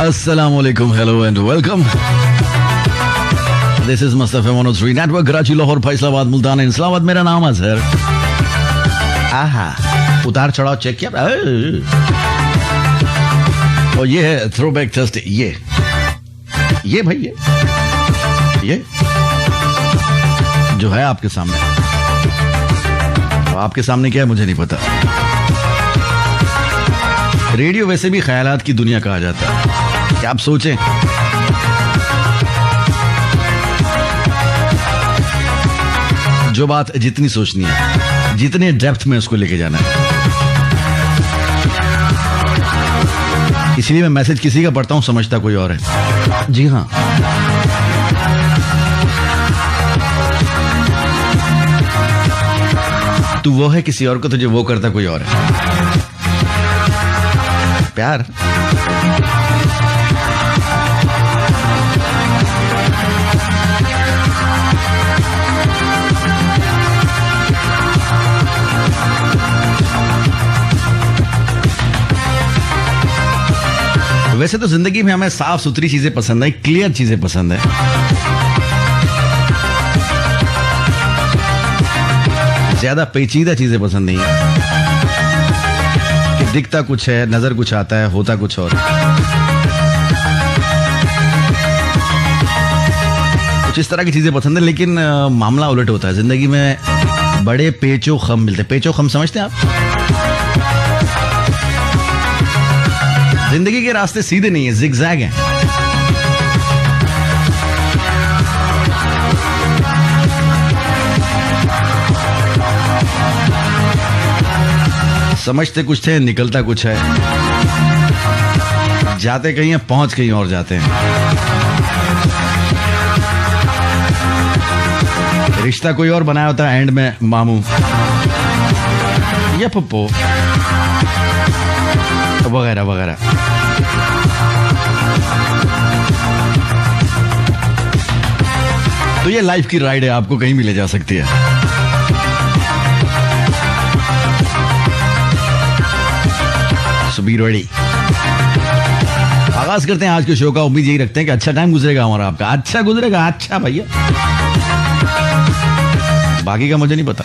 Assalamualaikum, hello and welcome. This is Must FM 103 Network, Karachi, Lahore, Faisalabad, Multan, Islamabad. मेरा नाम है सर. आहा, उतार चढ़ाव चेक किया. और ये है थ्रोबैक थर्सडे. ये भाई ये जो है आपके सामने. आपके सामने क्या है मुझे नहीं पता. रेडियो वैसे भी ख्यालात की दुनिया कहा जाता है. क्या आप सोचें, जो बात जितनी सोचनी है, जितने डेप्थ में उसको लेके जाना है. इसलिए मैं मैसेज किसी का पढ़ता हूं, समझता कोई और है. जी हाँ, तू वो है किसी और को, तुझे वो करता कोई और है. प्यार वैसे तो जिंदगी में हमें साफ सुथरी चीजें पसंद है, क्लियर चीजें पसंद है. ज्यादा पेचीदा चीजें पसंद नहीं है कि दिखता कुछ है, नजर कुछ आता है, होता कुछ और. कुछ इस तरह की चीजें पसंद है. लेकिन मामला उलट होता है जिंदगी में. बड़े पेचो खम मिलते. पेचो खम समझते हैं आप? जिंदगी के रास्ते सीधे नहीं है, जिगजैग हैं. समझते कुछ थे, निकलता कुछ है. जाते कहीं हैं, पहुंच कहीं और जाते हैं. रिश्ता कोई और बनाया होता है, एंड में मामू या पप्पो वगैरह वगैरह. तो ये लाइफ की राइड है, आपको कहीं भी ले जा सकती है. सो बी रेडी. आगाज करते हैं आज के शो का. उम्मीद यही रखते हैं कि अच्छा टाइम गुजरेगा हमारा, आपका अच्छा गुजरेगा. अच्छा भैया, बाकी का मुझे नहीं पता.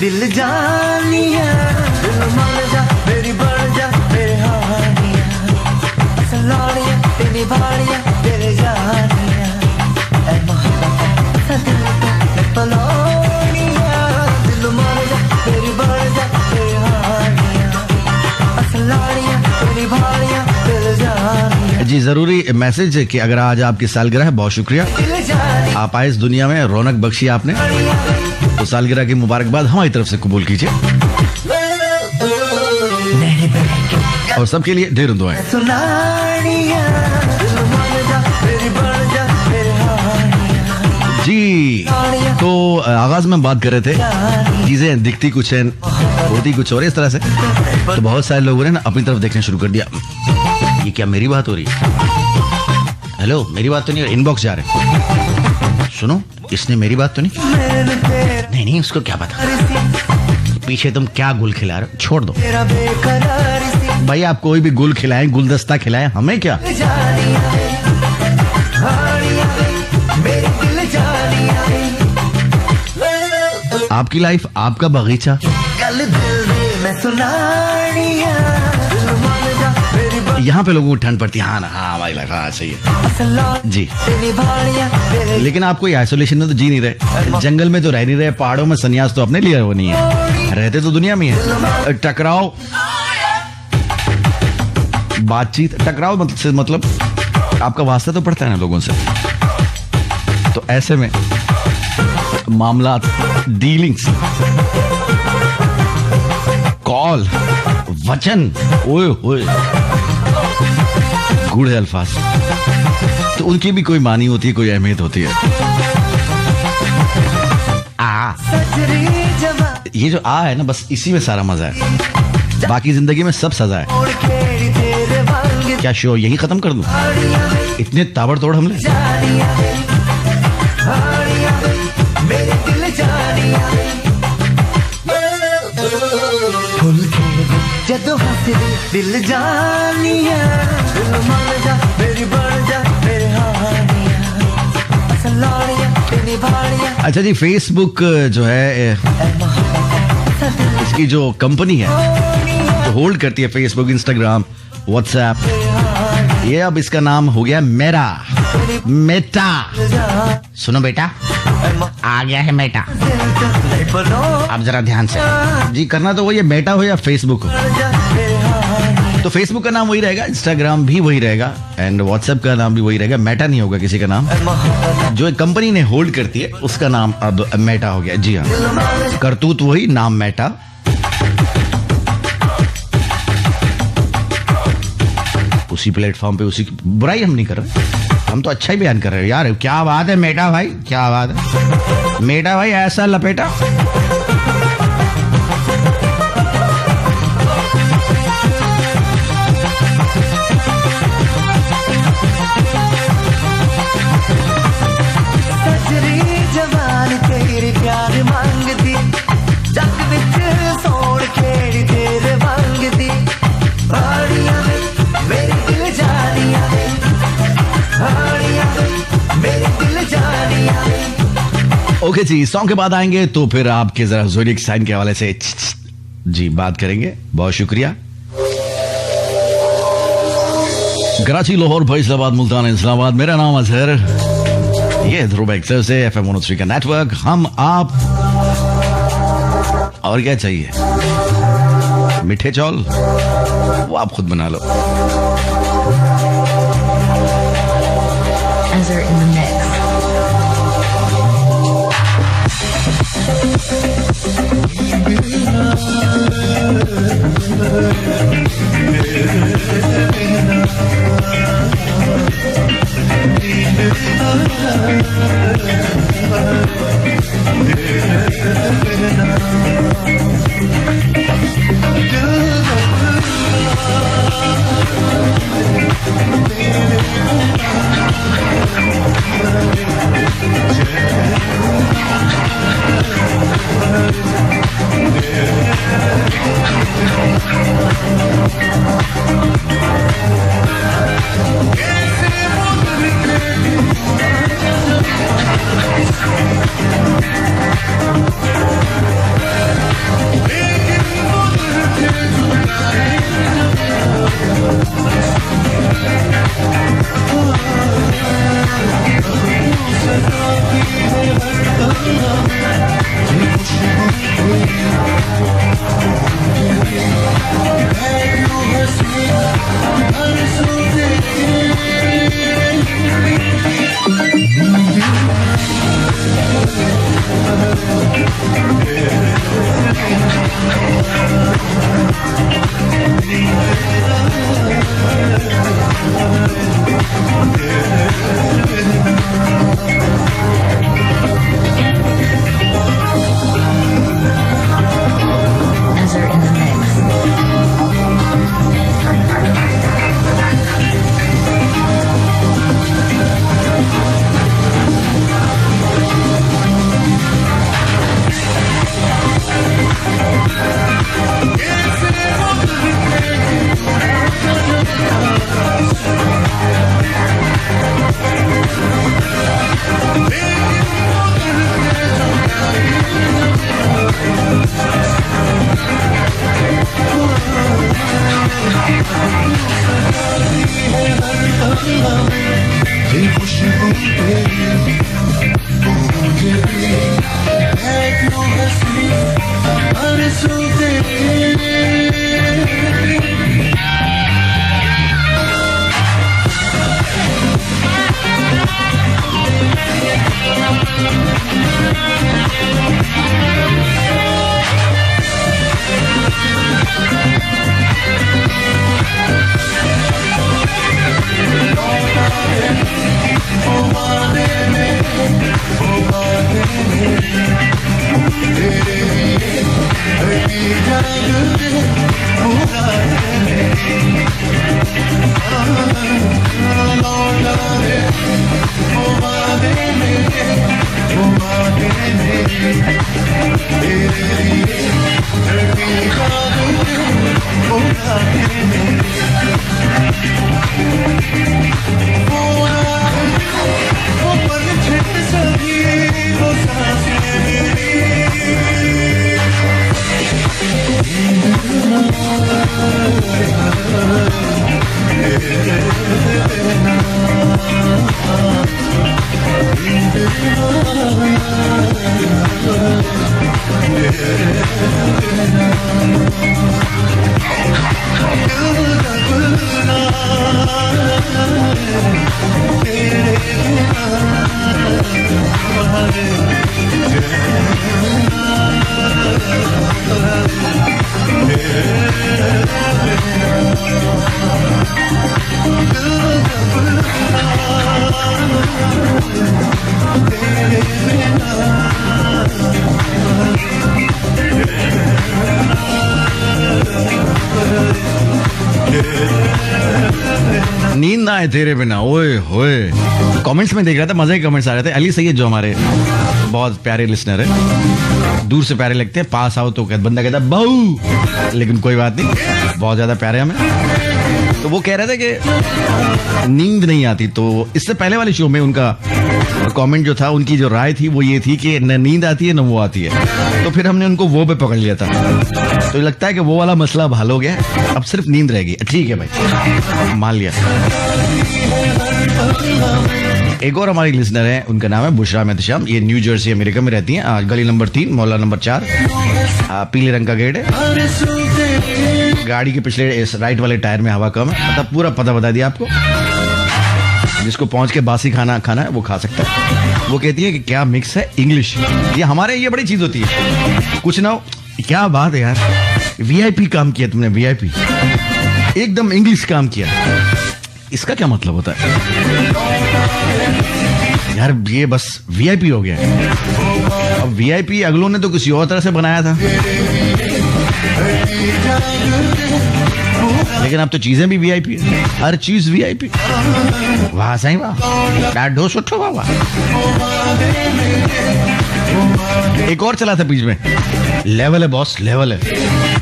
दिल जानिया दिल मान जा मेरी बन जा मेरे हानिया सलानिया तेरी भाड़िया तेरे जानिया ऐ मोहब्बत दिल तो पलोनिया दिल मान जा मेरी बन जा मेरे हानिया सलानिया तेरी भाड़िया तेरे जानिया। जी जरूरी मैसेज है कि अगर आज आपकी सालगिरह है, बहुत शुक्रिया आप आए इस दुनिया में, रौनक बख्शी आपने, तो सालगिरह की मुबारकबाद हमारी तरफ से कबूल कीजिए और सबके लिए ढेर दुआएं। जी तो आगाज में बात कर रहे थे चीजें दिखती कुछ है होती कुछ और इस तरह से, तो बहुत सारे लोगों ने ना अपनी तरफ देखना शुरू कर दिया। ये क्या मेरी बात हो रही है? हेलो, मेरी बात तो नहीं, इनबॉक्स जा रहे। सुनो, इसने मेरी बात तो नहीं नहीं उसको क्या पता पीछे तुम क्या गुल खिला रहे हो, छोड़ दो भाई। आप कोई भी गुल खिलाएं, गुलदस्ता खिलाएं, हमें क्या। आपकी लाइफ, आपका बगीचा। यहाँ पे लोगों को ठंड पड़ती है। हाँ ना, हाँ हमारी लाइफ, हाँ सही है जी। लेकिन आप कोई आइसोलेशन में तो जी नहीं रहे, जंगल में तो रह नहीं रहे, पहाड़ों में संन्यास तो अपने लिए वो नहीं है, रहते तो दुनिया में है। टकराव बातचीत, टकराव मतलब आपका वास्ता तो पड़ता है ना लोगों से, तो ऐसे में मामला, डीलिंग्स, कॉल, वचन, ओए होए, गूढ़े अल्फाज, तो उनकी भी कोई मानी होती है, कोई अहमियत होती है। ये जो आ है ना, बस इसी में सारा मजा है, बाकी जिंदगी में सब सजा है। क्या शो यही खत्म कर दूं? इतने ताबड़तोड़ हमले। दिल जानिया दिल मान जा मेरी बन जा मेरे हानिया सलानिया तेरी भाड़िया। अच्छा जी, फेसबुक जो है इसकी जो कंपनी है तो होल्ड करती है फेसबुक, इंस्टाग्राम, व्हाट्सएप, ये अब इसका नाम हो गया मेटा। सुनो बेटा, आ गया है मेटा, अब जरा ध्यान से जी करना, तो वही मेटा हो या फेसबुक हो, तो फेसबुक का नाम वही रहेगा, इंस्टाग्राम भी वही रहेगा एंड व्हाट्सएप का नाम भी वही रहेगा, मेटा नहीं होगा किसी का नाम। जो एक कंपनी ने होल्ड करती है उसका नाम अब मेटा हो गया। जी हाँ, करतूत वही, नाम मेटा। उसी प्लेटफॉर्म पे, उसी बुराई हम नहीं कर रहे, हम तो अच्छा ही बयान कर रहे हैं यार। क्या बात है मेटा भाई, क्या बात है मेटा भाई, ऐसा लपेटा। ओके जी, सॉन्ग के बाद आएंगे तो फिर आपके जरा ज़ोडिएक साइन के हवाले से जी बात करेंगे। बहुत शुक्रिया। कराची, लाहौर, फैसलाबाद, मुल्तान, इस्लामाबाद, मेरा नाम अजहर, ये ध्रुव एक्सर से FM 103 का नेटवर्क, हम आप, और क्या चाहिए, मीठे चौल वो आप खुद बना लो। Azhar in the mix. नींद ना आए तेरे बिना, ओए होए। कमेंट्स में देख रहा था, मजे के कमेंट्स आ रहे थे। अली सैयद जो हमारे बहुत प्यारे लिसनर है, दूर से प्यारे लगते हैं, पास आओ तो बंदा कहता है बहू, लेकिन कोई बात नहीं, बहुत ज्यादा प्यारे हमें। तो वो कह रहे थे कि नींद नहीं आती। तो इससे पहले वाले शो में उनका कमेंट जो था, उनकी जो राय थी वो ये थी कि न नींद आती है न वो आती है। तो फिर हमने उनको वो पे पकड़ लिया था। तो लगता है कि वो वाला मसला अब हल हो गया, अब सिर्फ नींद रहेगी। ठीक है भाई, मान लिया। एक और हमारी लिसनर है, उनका नाम है बुशरा मेहतशाम। ये न्यू जर्सी अमेरिका में रहती हैं, गली नंबर 3, मोहल्ला नंबर 4, पीले रंग का गेट है, गाड़ी के पिछले राइट वाले टायर में हवा कम है। मतलब पूरा पता बता दिया आपको, जिसको पहुंच के बासी खाना खाना है वो खा सकता है। वो कहती है कि क्या मिक्स है इंग्लिश, ये हमारे ये बड़ी चीज होती है, कुछ ना हो। क्या बात है यार, वीआईपी काम किया तुमने, वीआईपी एकदम इंग्लिश काम किया, इसका क्या मतलब होता है यार? ये बस वीआईपी हो गया है। अब वीआईपी अगलों ने तो किसी और तरह से बनाया था, लेकिन अब तो चीजें भी वीआईपी है, हर चीज वीआईपी। वाह सही वाह, डाढ़ो सुठो वाह। एक और चला था बीच में, लेवल है बॉस, लेवल है।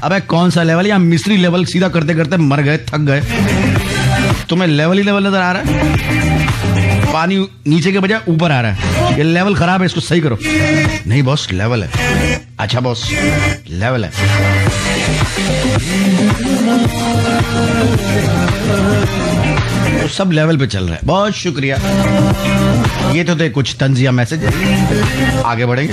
अबे कौन सा लेवल? या मिस्त्री लेवल सीधा करते करते मर गए, थक गए। तुम्हें लेवल ही लेवल नजर आ रहा है, पानी नीचे के बजाय ऊपर आ रहा है। ये लेवल खराब है, इसको सही करो। नहीं बॉस, लेवल है। अच्छा बॉस, लेवल है। तो सब लेवल पे चल रहा है। बहुत शुक्रिया। ये तो थे कुछ तंजिया मैसेज, आगे बढ़ेंगे।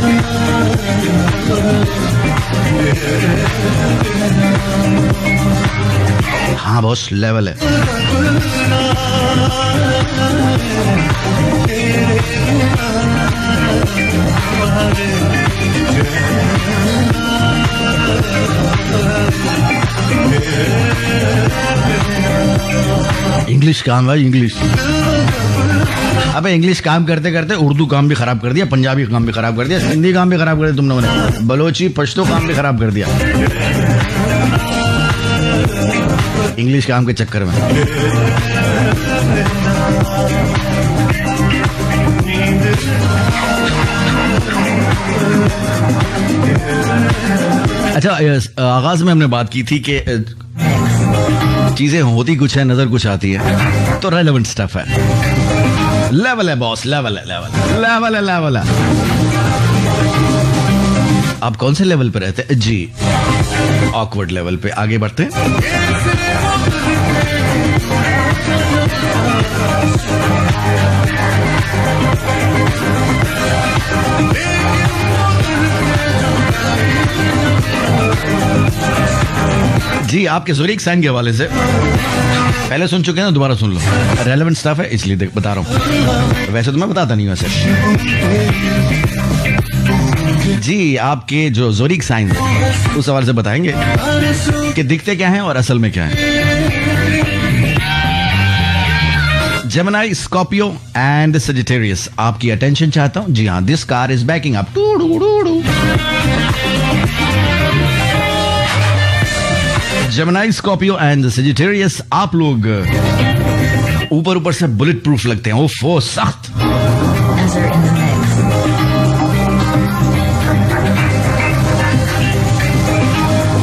हाँ बॉस, लेवल है। इंग्लिश काम भाई, इंग्लिश। अबे इंग्लिश काम करते करते उर्दू काम भी खराब कर दिया, पंजाबी काम भी खराब कर दिया, हिंदी काम भी खराब कर दिया तुम लोगों ने, बलोची पश्तो काम भी खराब कर दिया इंग्लिश काम के चक्कर में। अच्छा, आगाज में हमने बात की थी कि चीजें होती कुछ है, नजर कुछ आती है, तो रेलेवेंट स्टफ है। लेवल है बॉस, लेवल है, लेवल लेवल है, लेवल है। आप कौन से लेवल पे रहते हैं जी? ऑकवर्ड लेवल पे। आगे बढ़ते हैं। जी, आपके ज़ुरिक साइन के हवाले से पहले सुन चुके हैं ना, दोबारा सुन लो। रेलेवेंट स्टफ है इसलिए बता रहा हूँ, वैसे तो मैं बताता नहीं हूँ ऐसे। जी, आपके जो ज़ुरिक साइन उस सवाल से बताएंगे कि दिखते क्या हैं और असल में क्या है। जेमिनी, स्कॉर्पियो एंड सजिटेरियस, आपकी अटेंशन चाहता हूं। जी हाँ, this car is banking up. Gemini, Scorpio and Sagittarius, आप लोग ऊपर ऊपर से बुलेट प्रूफ लगते हैं। ओफो, सख्त।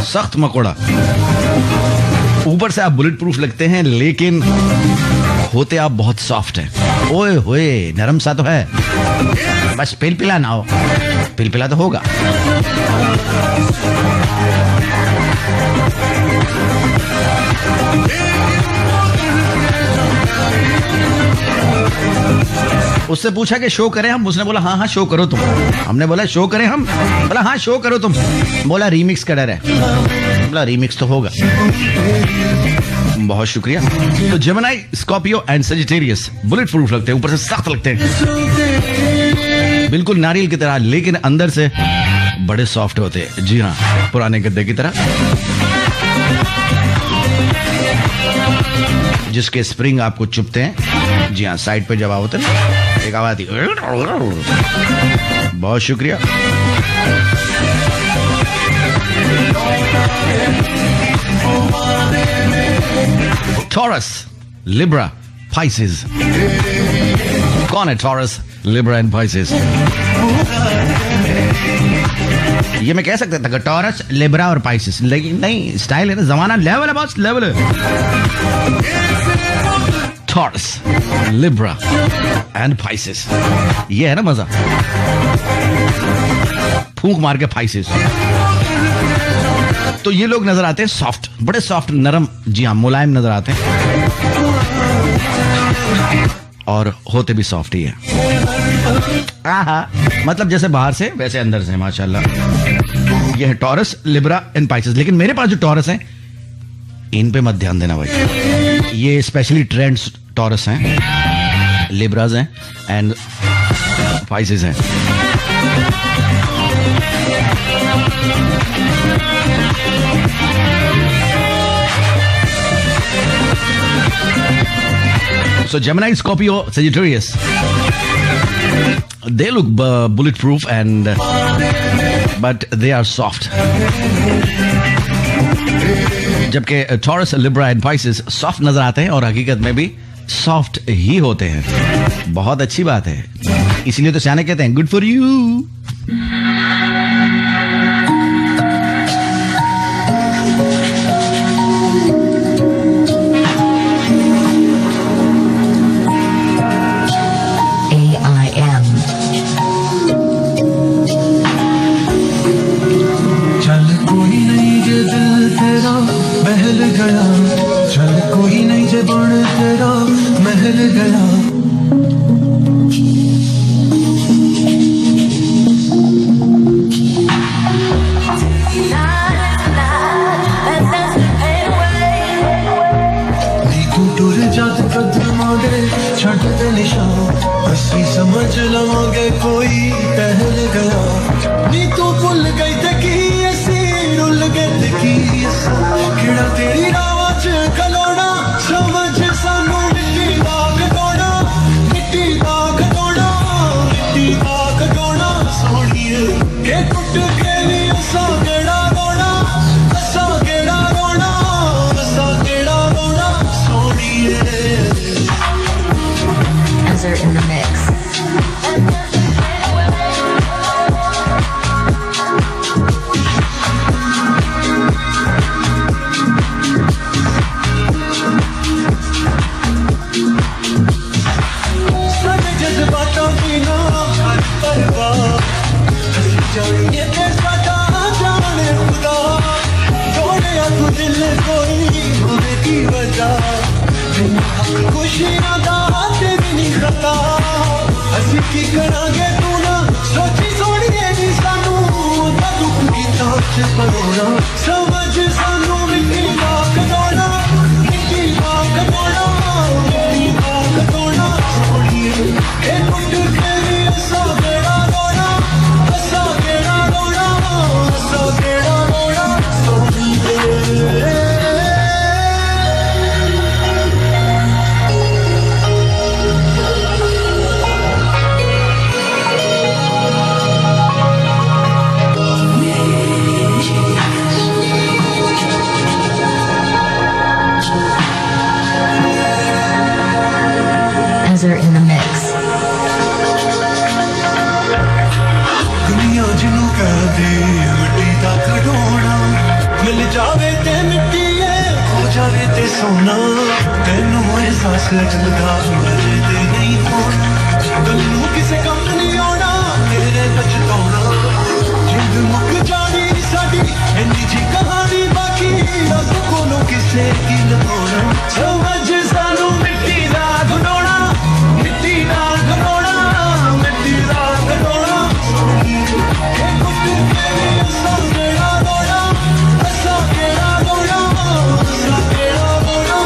सख्त मकोड़ा। ऊपर से आप बुलेट प्रूफ लगते हैं, लेकिन होते आप बहुत सॉफ्ट हैं। ओए होए, नरम सा तो है, बस पिलपिला ना हो। पिलपिला तो होगा। उससे पूछा कि शो करें हम, उसने बोला हाँ हाँ शो करो तुम। हमने बोला शो करें हम, बोला हाँ शो करो तुम। बोला रीमिक्स का डर है, बोला रीमिक्स तो होगा। बहुत शुक्रिया। तो Gemini, Scorpio and Sagittarius bullet proof लगते हैं, ऊपर से सख्त लगते हैं, बिल्कुल नारियल की तरह, लेकिन अंदर से बड़े सॉफ्ट होते हैं। जी हाँ, पुराने गद्दे की तरह, जिसके स्प्रिंग आपको चुभते हैं। जी हाँ, साइड पे जब होते हैं एक आवाज। बहुत शुक्रिया। Taurus, Libra, Pisces. कौन है टॉरस, लिब्रा एंड Pisces? ये मैं कह सकता था टॉरस, लिब्रा और Pisces, लेकिन नहीं, स्टाइल है ना, जमाना लेवल है बॉस, लेवल है। टॉरस, लिब्रा एंड Pisces, ये है ना मजा। फूंक मार के Pisces। तो ये लोग नजर आते हैं सॉफ्ट, बड़े सॉफ्ट, नरम, जी हाँ, मुलायम नजर आते हैं और होते भी सॉफ्ट ही है। मतलब जैसे बाहर से वैसे अंदर से, माशाल्लाह। ये है टॉरस, लिब्रा एंड Pisces। लेकिन मेरे पास जो टॉरस हैं, इन पे मत ध्यान देना भाई, ये स्पेशली ट्रेंड्स टॉरस हैं, लिब्राज हैं एंड Pisces हैं। So Gemini, Scorpio, Sagittarius, they look bulletproof and but they are soft. जबकि Taurus, Libra and Pisces soft नजर आते हैं और हकीकत में भी soft ही होते हैं। बहुत अच्छी बात है, इसलिए तो सियाने कहते हैं good for you। In the mix. In the mix. मिल जावे ते मिट्टी हो जावे ते सोना, तेनू एहसास लगदा मजे ते नहीं होना, तन्नू किसे कम नहीं आना, तेरे बचताना, जिंद मुक जानी साडी, इन्नी जी कहानी बाकी, रब कोलों किसे की लुकाना, समझ सानू मिट्टी दा घुटोना, मिट्टी दा घुटोना, मिट्टी दा घुटोना, ए कुछ तेरे सामनेड़ा रोना, असा केड़ा रोना, असा केड़ा रोना,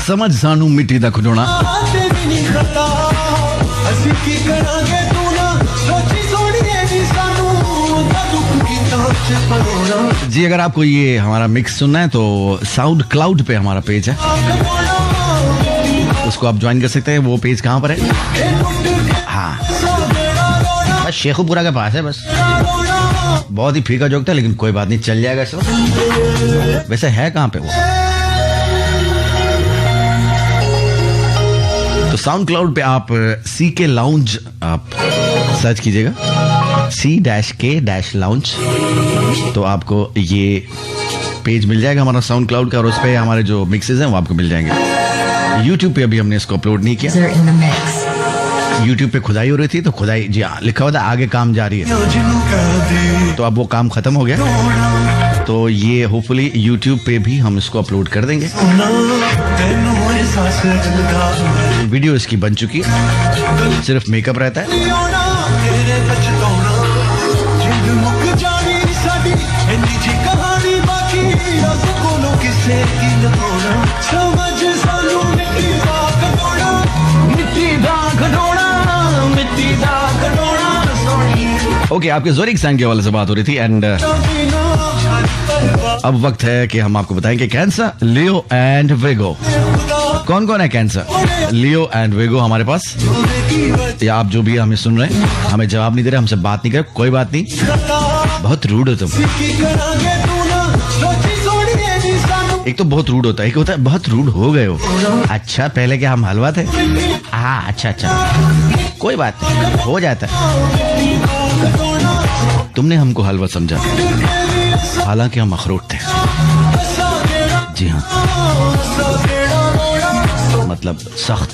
समझ सानू मिट्टी दा खिडौना। आते भी नहीं खता ਅਸੀਂ ਕੀ ਕਰਾਂਗੇ ਤੂੰ ਨਾ ਸੋਚੀ ਸੋਹਣੀਏ ਨੀ ਸਾਨੂੰ ਉਹਦਾ ਦੁੱਖ ਕੀਤਾ ਚ ਪਰੋਣਾ जी अगर आपको ये हमारा मिक्स सुनना है तो साउंड क्लाउड पे हमारा पेज है, उसको आप ज्वाइन कर सकते हैं। वो पेज कहाँ पर है? हाँ, बस शेखुपुरा के पास है। बस बहुत ही फीका जोक था, लेकिन कोई बात नहीं, चल जाएगा सब। वैसे है कहाँ पे वो? तो साउंड क्लाउड पे आप CK लाउंज आप सर्च कीजिएगा, C-K-लाउंज, तो आपको ये पेज मिल जाएगा हमारा साउंड क्लाउड का, और उस पे हमारे जो मिक्सेस हैं वो आपको मिल जाएंगे। YouTube पे अभी हमने इसको अपलोड नहीं किया। User in the mix. YouTube पे खुदाई हो रही थी, तो खुदाई जी हाँ लिखा हुआ था आगे काम जारी है, तो अब वो काम खत्म हो गया। तो ये होपफुली YouTube पे भी हम इसको अपलोड कर देंगे। ਤੈਨੂੰ ਅਹਿਸਾਸ ਜਲਦਾ वीडियो इसकी बन चुकी है, सिर्फ मेकअप रहता है। ਆਉਣਾ ਤੇਰੇ ਪਛਤਾਉਣਾ ਜਿੰਦ ਮੁੱਕ ਜਾਣੀ ਸਾਡੀ ਇੰਨੀ ਜੀ ਕਹਾਣੀ ਬਾਕੀ ਰੱਬ ਕੋਲੋਂ ਕਿਸੇ ਕੀ ਲਗਾਉਣਾ ਸਮਝ ਸਾਨੂੰ ਮਿੱਟੀ ਦਾ ਖਡੋਣਾ ਮਿੱਟੀ ਦਾ ਖਡੋਣਾ ਮਿੱਟੀ ਦਾ ਖਡੋਣਾ ਸੋਹਣੀ ओके, आपके जोरिक सैंग के वाले से बात हो रही थी, एंड अब वक्त है कि हम आपको बताएं कि कैंसर, लियो एंड विगो, कौन कौन है कैंसर, लियो एंड विगो हमारे पास। या आप जो भी हमें सुन रहे हैं, हमें जवाब नहीं दे रहे, हमसे बात नहीं कर, कोई बात नहीं, बहुत रूड हो तुम। ਕੀ ਕਰਾਂਗੇ ਤੂੰ ਨਾ ਸੋਚੀ ਸੋਹਣੀਏ ਨੀ ਸਾਨੂੰ एक तो बहुत रूड होता है, एक होता है बहुत रूड हो गए हो। अच्छा, पहले क्या हम हलवा थे? हाँ, अच्छा, कोई बात नहीं, हो जाता है। तुमने हमको हलवा समझा, हालांकि हम अखरोट थे। जी हाँ, मतलब सख्त।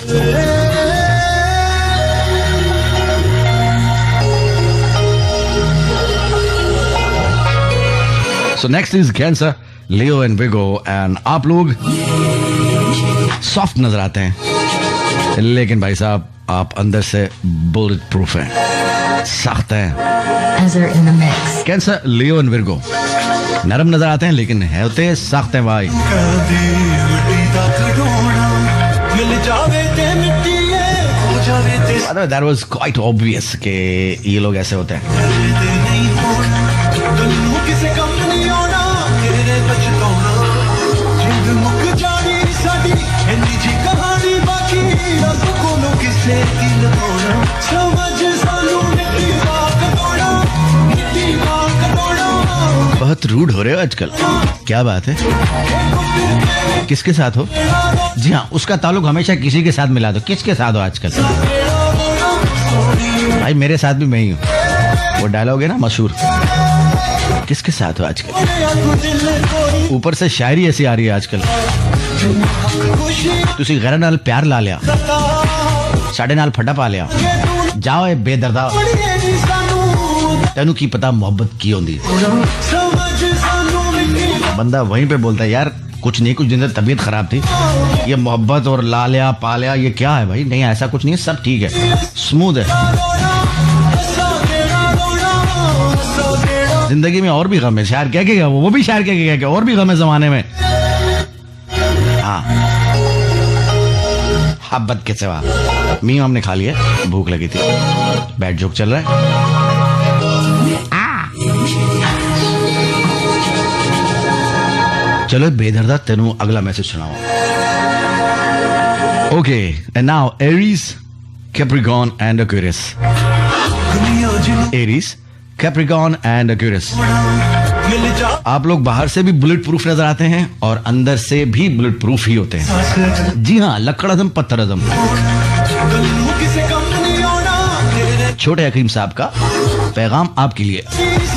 So next is Cancer, Leo and Virgo, and आप लोग सॉफ्ट नजर आते हैं, लेकिन भाई साहब आप अंदर से बुलेट प्रूफ हैं, सख्त हैं। Answer in the mix. Cancer, Leo and Virgo नरम नजर आते हैं, लेकिन है होते सख्त हैं भाई। ਕਦੀ ਮਿੱਟੀ ਦਾ ਖਡੋਣਾ ਮਿਲ ਜਾਵੇ ਤੇ ਮਿੱਟੀਏ ਹੋ ਜਾਵੇ ਤੇ That was quite obvious कि ये लोग ऐसे होते हैं। ਤੇ ਨਹੀਂ ਹੋਣਾ ਤੈਨੂੰ ਕਿਸੇ ਕੰਮ ਨਹੀਂ ਆਉਣਾ ਤੇਰੇ ਪਛਤਾਉਣਾ ਜਿੰਦ ਮੁੱਕ ਜਾਣੀ ਸਾਡੀ ਇੰਨੀ ਜੀ ਕਹਾਣੀ ਬਾਕੀ ਰੱਬ ਕੋਲੋਂ ਕਿਸੇ ਕੀ ਲਗਾਉਣਾ ਸਮਝ ਸਾਨੂੰ ਮਿੱਟੀ ਦਾ ਖਡੋਣਾ ਮਿੱਟੀ ਦਾ ਖਡੋਣਾ बहुत रूड हो रहे हो आजकल, क्या बात है? किसके साथ हो? जी हाँ, उसका ताल्लुक हमेशा किसी के साथ मिला दो। किसके साथ हो आजकल? भाई मेरे साथ भी मैं ही हूँ, वो डायलॉग है ना मशहूर, किसके साथ हो आजकल? ऊपर से शायरी ऐसी आ रही है आजकल, तुसी गैर नाल प्यार ला लिया, साढ़े नाल फटा पा लिया, जाओ ए बेदर्दा, तेनू की पता मोहब्बत की होंदी। बंदा वहीं पे बोलता है यार कुछ नहीं, कुछ दिन से तबीयत खराब थी, ये मोहब्बत और ला लिया पा लिया ये क्या है भाई? नहीं, ऐसा कुछ नहीं है, सब ठीक है, स्मूथ है। जिंदगी में और भी गम है, शायर कह के गया, वो भी शायर कह के गया, और भी गम है जमाने में। हाँ, मोहब्बत के सिवा मीम हमने खा लिया, भूख लगी थी, बैड जोक चल रहा है। चलो बेदर्दा तेनू अगला मैसेज सुनाओ। Okay, and now Aries, Capricorn and Aquarius. Aries, Capricorn and Aquarius, आप लोग बाहर से भी बुलेट प्रूफ नजर आते हैं और अंदर से भी बुलेट प्रूफ ही होते हैं। जी हाँ, लक्कड़ अज़म पत्थर अज़म। छोटे हकीम साहब का पैगाम आपके लिए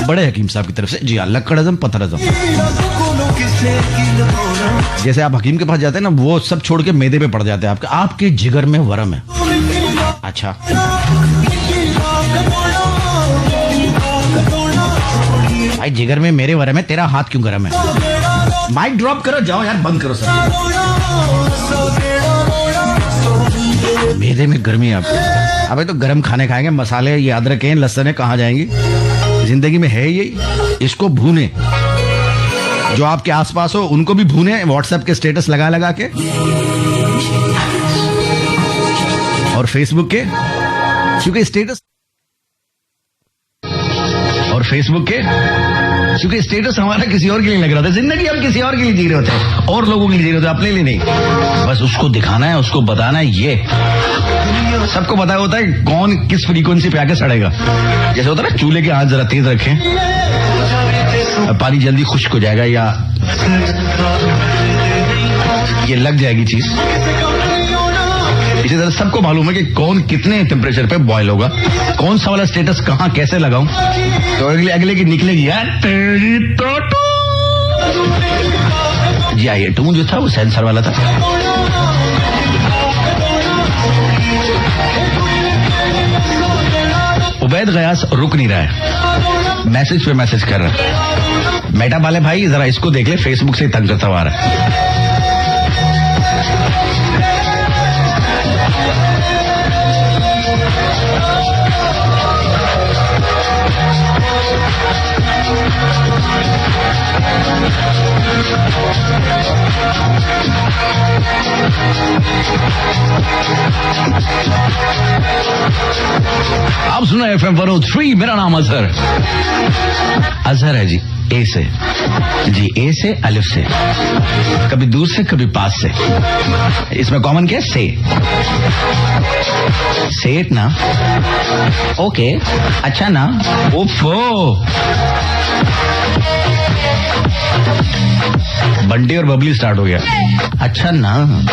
बड़े हकीम साहब की तरफ से। जी हाँ, लक्कड़ अज़म पत्थर अज़म। जैसे आप हकीम के पास जाते हैं ना, वो सब छोड़ के मैदे पे पड़ जाते हैं, आपके जिगर में वरम है। अच्छा, भाई जिगर में मेरे वरम है, तेरा हाथ क्यों गरम है? माइक ड्रॉप करो, जाओ यार, बंद करो सब। मैदे में गर्मी है आपको। अबे तो गर्म खाने खाएंगे, मसाले ये अदरक है, लहसुन है, कहाँ जाएंगी? जिंदगी में है यही, इसको भूने। जो आपके आसपास हो उनको भी भूने, व्हाट्सएप के स्टेटस लगा लगा के। और फेसबुक के क्योंकि स्टेटस हमारा किसी और के लिए लग रहा था। जिंदगी हम किसी और के लिए जी रहे होते हैं, और लोगों के लिए जी रहे होते हैं, अपने लिए नहीं। बस उसको दिखाना है, उसको बताना है। ये सबको पता होता है कौन किस फ्रीक्वेंसी पे आके सड़ेगा। जैसे होता है ना, चूल्हे के आंच जरा तेज रखें, पानी जल्दी खुश्क हो जाएगा या ये लग जाएगी चीज। इसी तरह सबको मालूम है कि कौन कितने टेम्परेचर पे बॉयल होगा, कौन सा वाला स्टेटस कहां कैसे लगाऊं, तो अगले की निकलेगी यार तेरी तो जी। आइए, टून जो था वो सेंसर वाला था। उबैद गयास रुक नहीं रहा है, मैसेज पे मैसेज कर रहा है। मेटा वाले भाई जरा इसको देख ले, फेसबुक से तंग करता हुआ आ रहा है। आप सुना FM 103, मेरा नाम अजहर है जी। ए से जी, ए से अलिफ से, कभी दूर से कभी पास से। इसमें कॉमन क्या है? से इट ना। ओके, अच्छा ना। ओफो, बंटी और बबली स्टार्ट हो गया। अच्छा ना।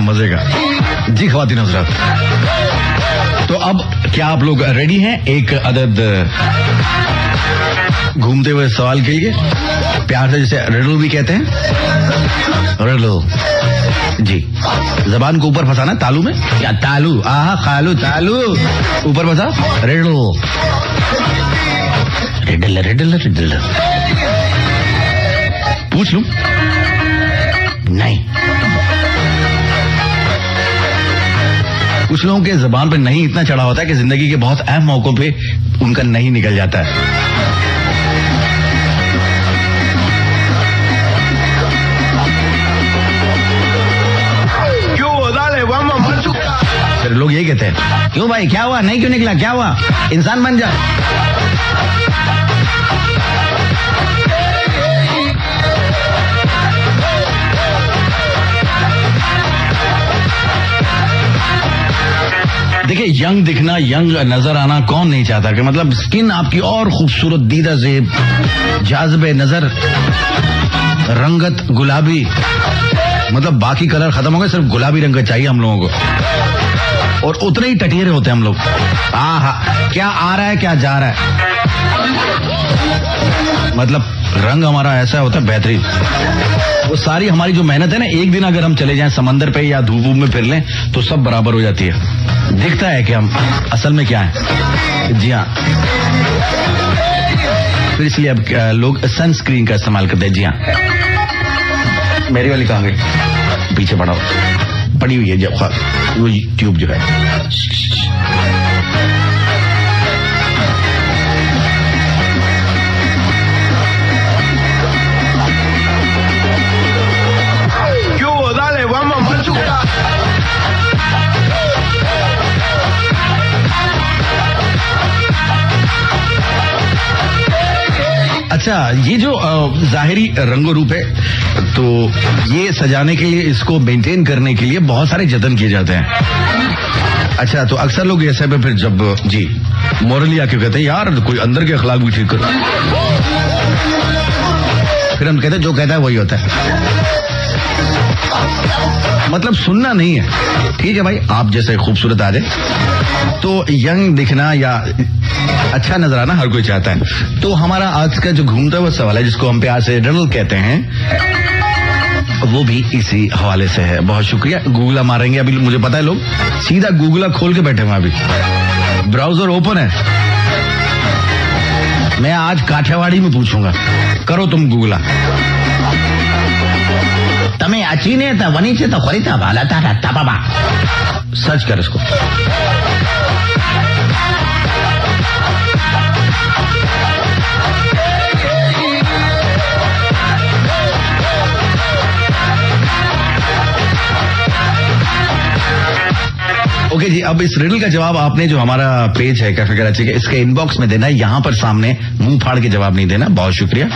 मजे का जी ख्वातीन हज़रात। तो अब क्या आप लोग रेडी हैं एक अदद घूमते हुए सवाल के लिए? प्यार से जिसे रिडल भी कहते हैं, रिडल जी। जबान को ऊपर फंसाना तालू में, या तालू, आहा खालू तालू, ऊपर फंसा, रिडल रिडल रिडल रिडल। पूछ लूं? नहीं। कुछ लोगों के जबान पे नहीं इतना चढ़ा होता है कि जिंदगी के बहुत अहम मौकों पे उनका नहीं निकल जाता है। फिर लोग यही कहते हैं, क्यों भाई क्या हुआ, नहीं क्यों निकला, क्या हुआ, इंसान बन जा। देखिए, यंग दिखना, यंग नजर आना कौन नहीं चाहता कि मतलब स्किन आपकी और खूबसूरत, दीदा ज़ेब, जाज़बे नजर, रंगत गुलाबी, मतलब बाकी कलर खत्म हो गए, सिर्फ गुलाबी रंग का चाहिए हम लोगों को, और उतने ही टटियरे होते हैं हम लोग। आहा, क्या आ रहा है क्या जा रहा है, मतलब रंग हमारा ऐसा होता है बेहतरीन। वो सारी हमारी जो मेहनत है ना, एक दिन अगर हम चले जाएं समंदर पे या धूप में फिर लें तो सब बराबर हो जाती है। दिखता है कि हम असल में क्या है। जी हाँ, तो इसलिए अब लोग सनस्क्रीन का इस्तेमाल करते हैं। जी हाँ, मेरी वाली कहाँ गई, पीछे पड़ी हुई है जब वो ट्यूब जो है। अच्छा, ये जो जाहिरी रंगो रूप है, तो ये सजाने के लिए, इसको मेंटेन करने के लिए बहुत सारे जतन किए जाते हैं। अच्छा, तो अक्सर लोग ऐसे पे फिर जब जी मोरली आके कहते हैं यार कोई अंदर के अखलाक भी ठीक करो, फिर हम कहते हैं जो कहता है वही होता है। मतलब सुनना नहीं है। ठीक है भाई, आप जैसे खूबसूरत आ जाए तो यंग दिखना या अच्छा नजर आना हर कोई चाहता है। तो हमारा आज का जो घूमता हुआ सवाल है, जिसको हम प्यार से रिडल कहते हैं, वो भी इसी हवाले से है। बहुत शुक्रिया। गूगला मारेंगे अभी, मुझे पता है लोग सीधा गूगला खोल के बैठे हुए, अभी ब्राउजर ओपन है। मैं आज काठियावाड़ी में पूछूंगा, करो तुम गूगला। तमें अचीने था वनी से तो खरीदा भाला था तबाबा, सर्च कर इसको। ओके जी, अब इस रिडल का जवाब आपने जो हमारा पेज है कैफे कराची का, इसके इनबॉक्स में देना है, यहां पर सामने मुंह फाड़ के जवाब नहीं देना। बहुत शुक्रिया।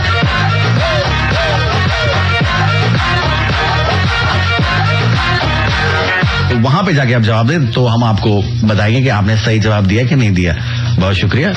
तो वहां पे जाके आप जवाब दें तो हम आपको बताएंगे कि आपने सही जवाब दिया कि नहीं दिया। बहुत शुक्रिया।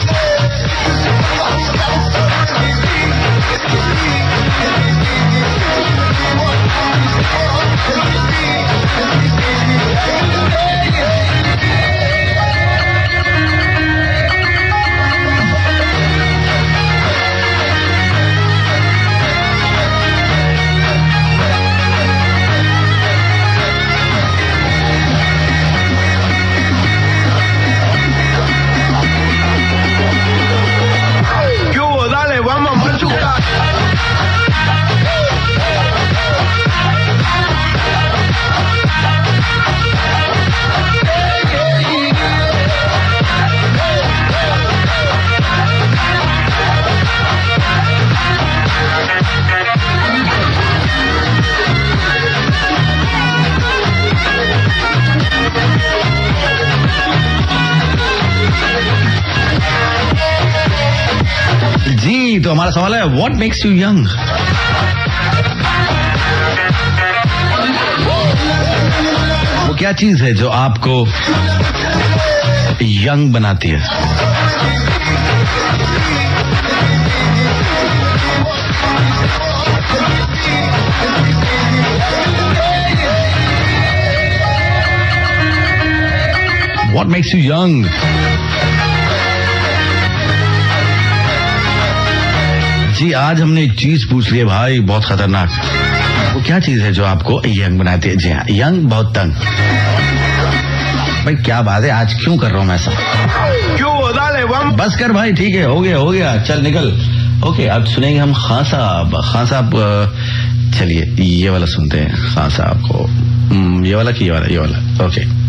जी, तो हमारा सवाल है, व्हाट मेक्स यू यंग? वो क्या चीज है जो आपको यंग बनाती है? What makes you young? जी, आज हमने एक चीज पूछ ली है भाई, बहुत खतरनाक। वो क्या चीज है जो आपको यंग बनाती है? जी हाँ, यंग बहुत तंग। भाई क्या बात है, आज क्यों कर रहा हूं मैं ऐसा? क्यों बस कर भाई, ठीक है, हो गया, चल निकल। ओके, अब सुनेंगे हम खान साहब। चलिए ये वाला सुनते हैं खान साहब को। ये वाला। ओके।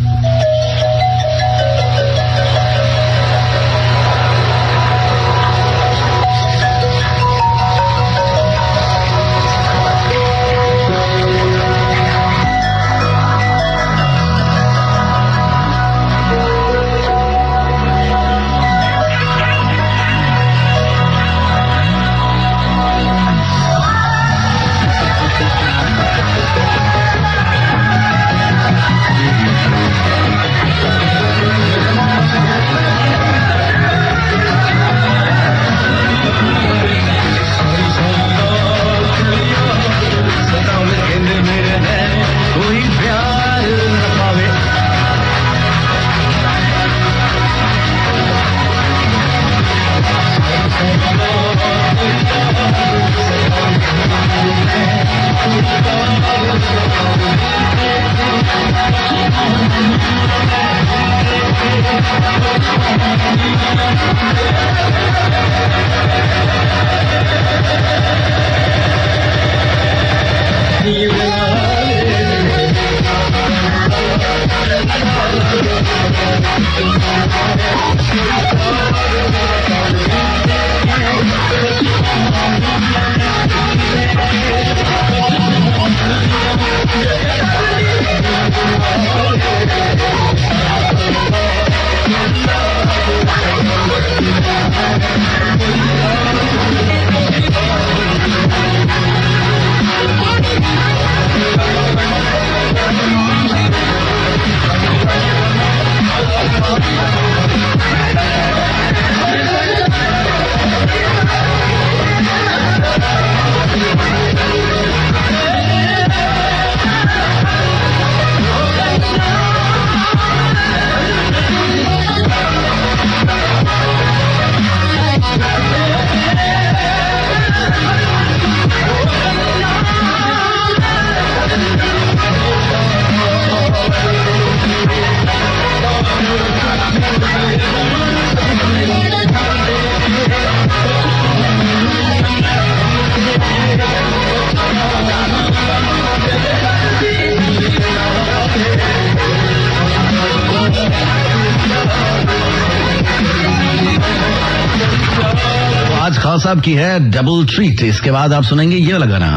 आज खान साहब की है डबल ट्रीट। इसके बाद आप सुनेंगे ये वाला गाना।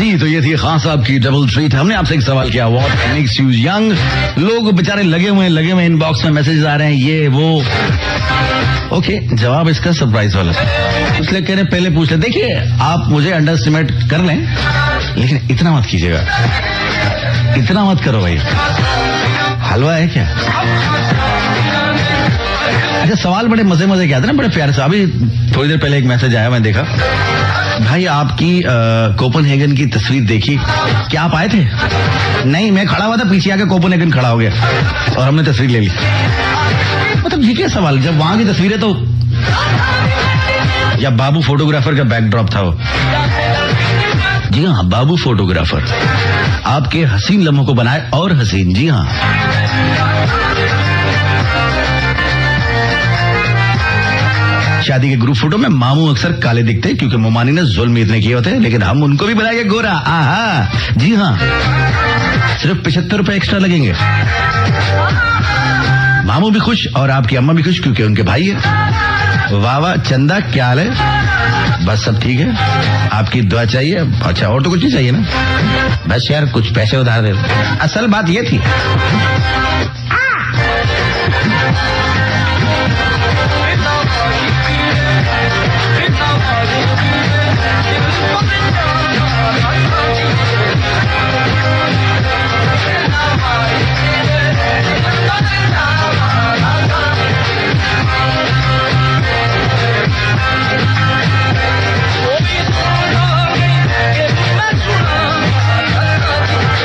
जी, तो ये थी खान साहब की डबल ट्रीट। हमने आपसे एक सवाल किया, व्हाट मेक्स यू यंग। लोग बेचारे लगे हुए इनबॉक्स में मैसेज आ रहे हैं, ये वो। ओके, जवाब इसका सरप्राइज वाला, इसलिए कह रहे पहले पूछ ले। देखिए, आप मुझे अंडर एस्टिमेट कर लें, लेकिन इतना मत कीजिएगा, इतना मत करो भाई। हलवा है क्या? अच्छा, सवाल बड़े मजे के आते हैं ना, बड़े प्यारे से। अभी थोड़ी देर पहले एक मैसेज आया, मैं देखा, भाई आपकी कोपनहेगन की तस्वीर देखी, क्या आप आए थे? नहीं, मैं खड़ा हुआ था, पीछे आके कोपनहेगन खड़ा हो गया और हमने तस्वीर ले ली। मतलब ये क्या सवाल, जब वहां की तस्वीर है तो, या बाबू फोटोग्राफर का बैकड्रॉप था वो? जी हाँ, बाबू फोटोग्राफर आपके हसीन लम्हों को बनाए और हसीन। जी हाँ, शादी के ग्रुप फोटो में मामू अक्सर काले दिखते हैं क्योंकि मोमानी ने जुल्म इतने किए होते हैं, लेकिन हम उनको भी बनाएंगे गोरा। आहा, जी हाँ, सिर्फ 75 रुपए एक्स्ट्रा लगेंगे। मामू भी खुश और आपकी अम्मा भी खुश क्योंकि उनके भाई है। वाह वाह, चंदा क्या हाल है? बस सब ठीक है, आपकी दुआ चाहिए। अच्छा, और तो कुछ नहीं चाहिए ना? बस यार कुछ पैसे उधार दे। असल बात ये थी,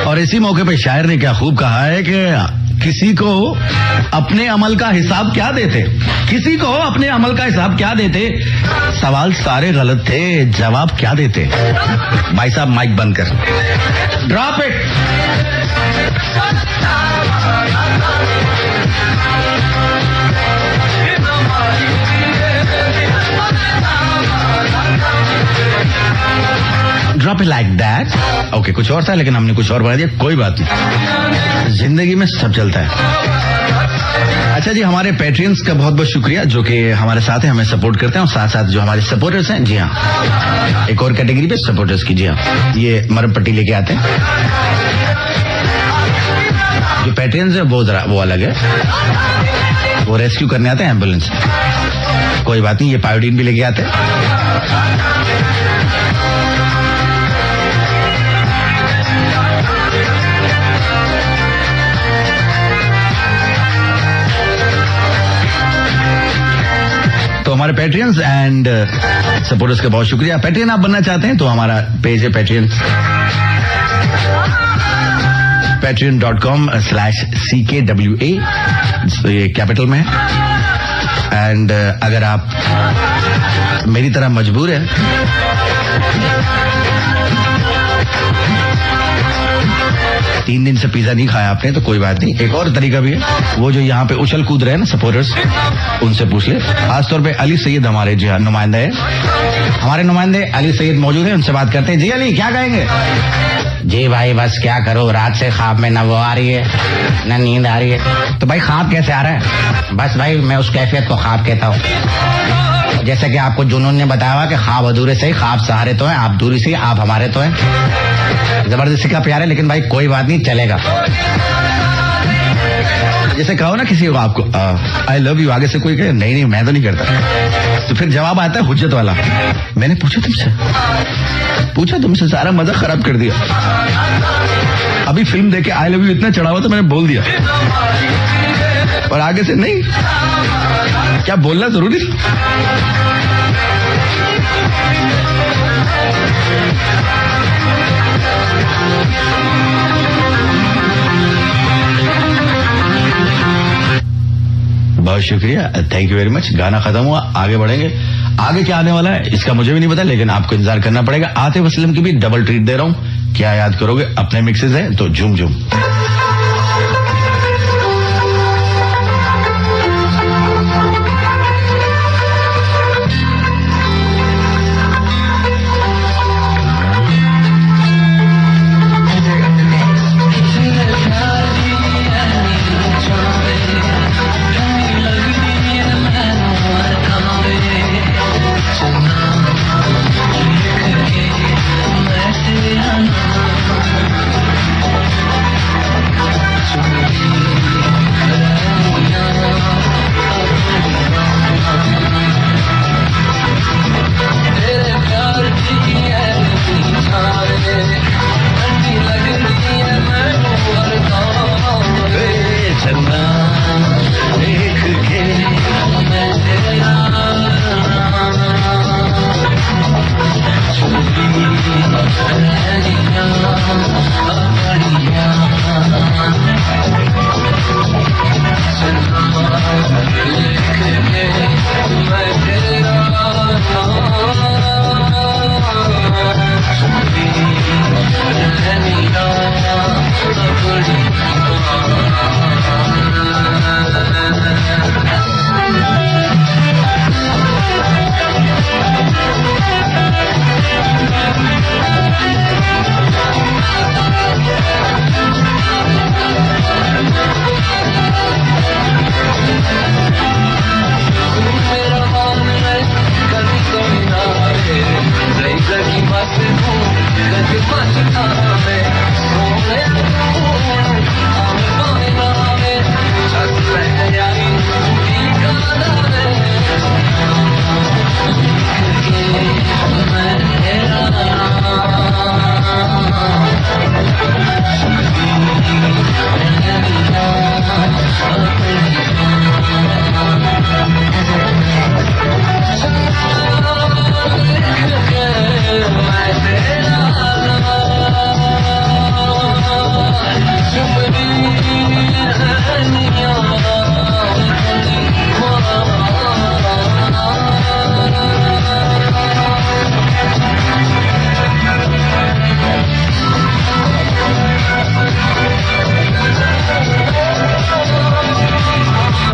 और इसी मौके पे शायर ने क्या खूब कहा है कि किसी को अपने अमल का हिसाब क्या देते, किसी को अपने अमल का हिसाब क्या देते, सवाल सारे गलत थे, जवाब क्या देते। भाई साहब माइक बंद कर, drop it. Drop it like that. Okay, कुछ और था लेकिन हमने कुछ और बना दिया, कोई बात नहीं, जिंदगी में सब चलता है। अच्छा जी, हमारे पैट्रियंस का बहुत बहुत शुक्रिया जो कि हमारे साथ हैं, हमें सपोर्ट करते हैं, और साथ साथ जो हमारे सपोर्टर्स हैं। जी हाँ, एक और कैटेगरी पे सपोर्टर्स की। जी हाँ, ये मरम पट्टी लेके आते हैं। जो पैट्रियंस है वो अलग है, वो रेस्क्यू करने आते हैं एम्बुलेंस। कोई बात नहीं, ये पायोडीन भी लेके आते हैं। तो हमारे पैट्रियंस एंड सपोर्टर्स का बहुत शुक्रिया। पैट्रियन आप बनना चाहते हैं तो हमारा पेज है पैट्रियन, patreon.com/CKWA, ये कैपिटल में है। एंड अगर आप मेरी तरह मजबूर है, तीन दिन से पिज्जा नहीं खाया आपने तो कोई बात नहीं, एक और तरीका भी है, वो जो यहाँ पे उछल कूद रहे हैं ना सपोर्टर्स, उनसे पूछ ले। खासतौर पे अली सैयद हमारे जो नुमाइंदा है, हमारे नुमाइंदे अली सैयद मौजूद है, उनसे बात करते हैं। जी अली, क्या कहेंगे? जी भाई, बस क्या करो, रात से ख्वाब में न वो आ रही है न नींद आ रही है। तो भाई ख्वाब कैसे आ रहा है? बस भाई मैं उस कैफियत को ख्वाब कहता हूँ। जैसे कि आपको जुनून ने बताया हुआ कि ख्वाब अधूरे से ही, ख्वाब सहारे तो हैं, आप दूरी से, आप हमारे तो हैं। जबरदस्ती का प्यार है, लेकिन भाई कोई बात नहीं, चलेगा। जैसे कहो ना किसी को आपको आई लव यू, आगे से कोई कहे नहीं मैं तो नहीं करता, तो फिर जवाब आता है हुज्जत वाला, मैंने पूछा तुमसे, सारा मजा खराब कर दिया। अभी फिल्म देखे आई लव यू इतना चढ़ा हुआ तो मैंने बोल दिया, और आगे से नहीं, क्या बोलना जरूरी था? बहुत शुक्रिया, थैंक यू वेरी मच। गाना खत्म हुआ, आगे बढ़ेंगे। आगे क्या आने वाला है इसका मुझे भी नहीं पता, लेकिन आपको इंतजार करना पड़ेगा। आतिफ असलम की भी डबल ट्रीट दे रहा हूँ, क्या याद करोगे? अपने मिक्सेस हैं तो झूम झूम।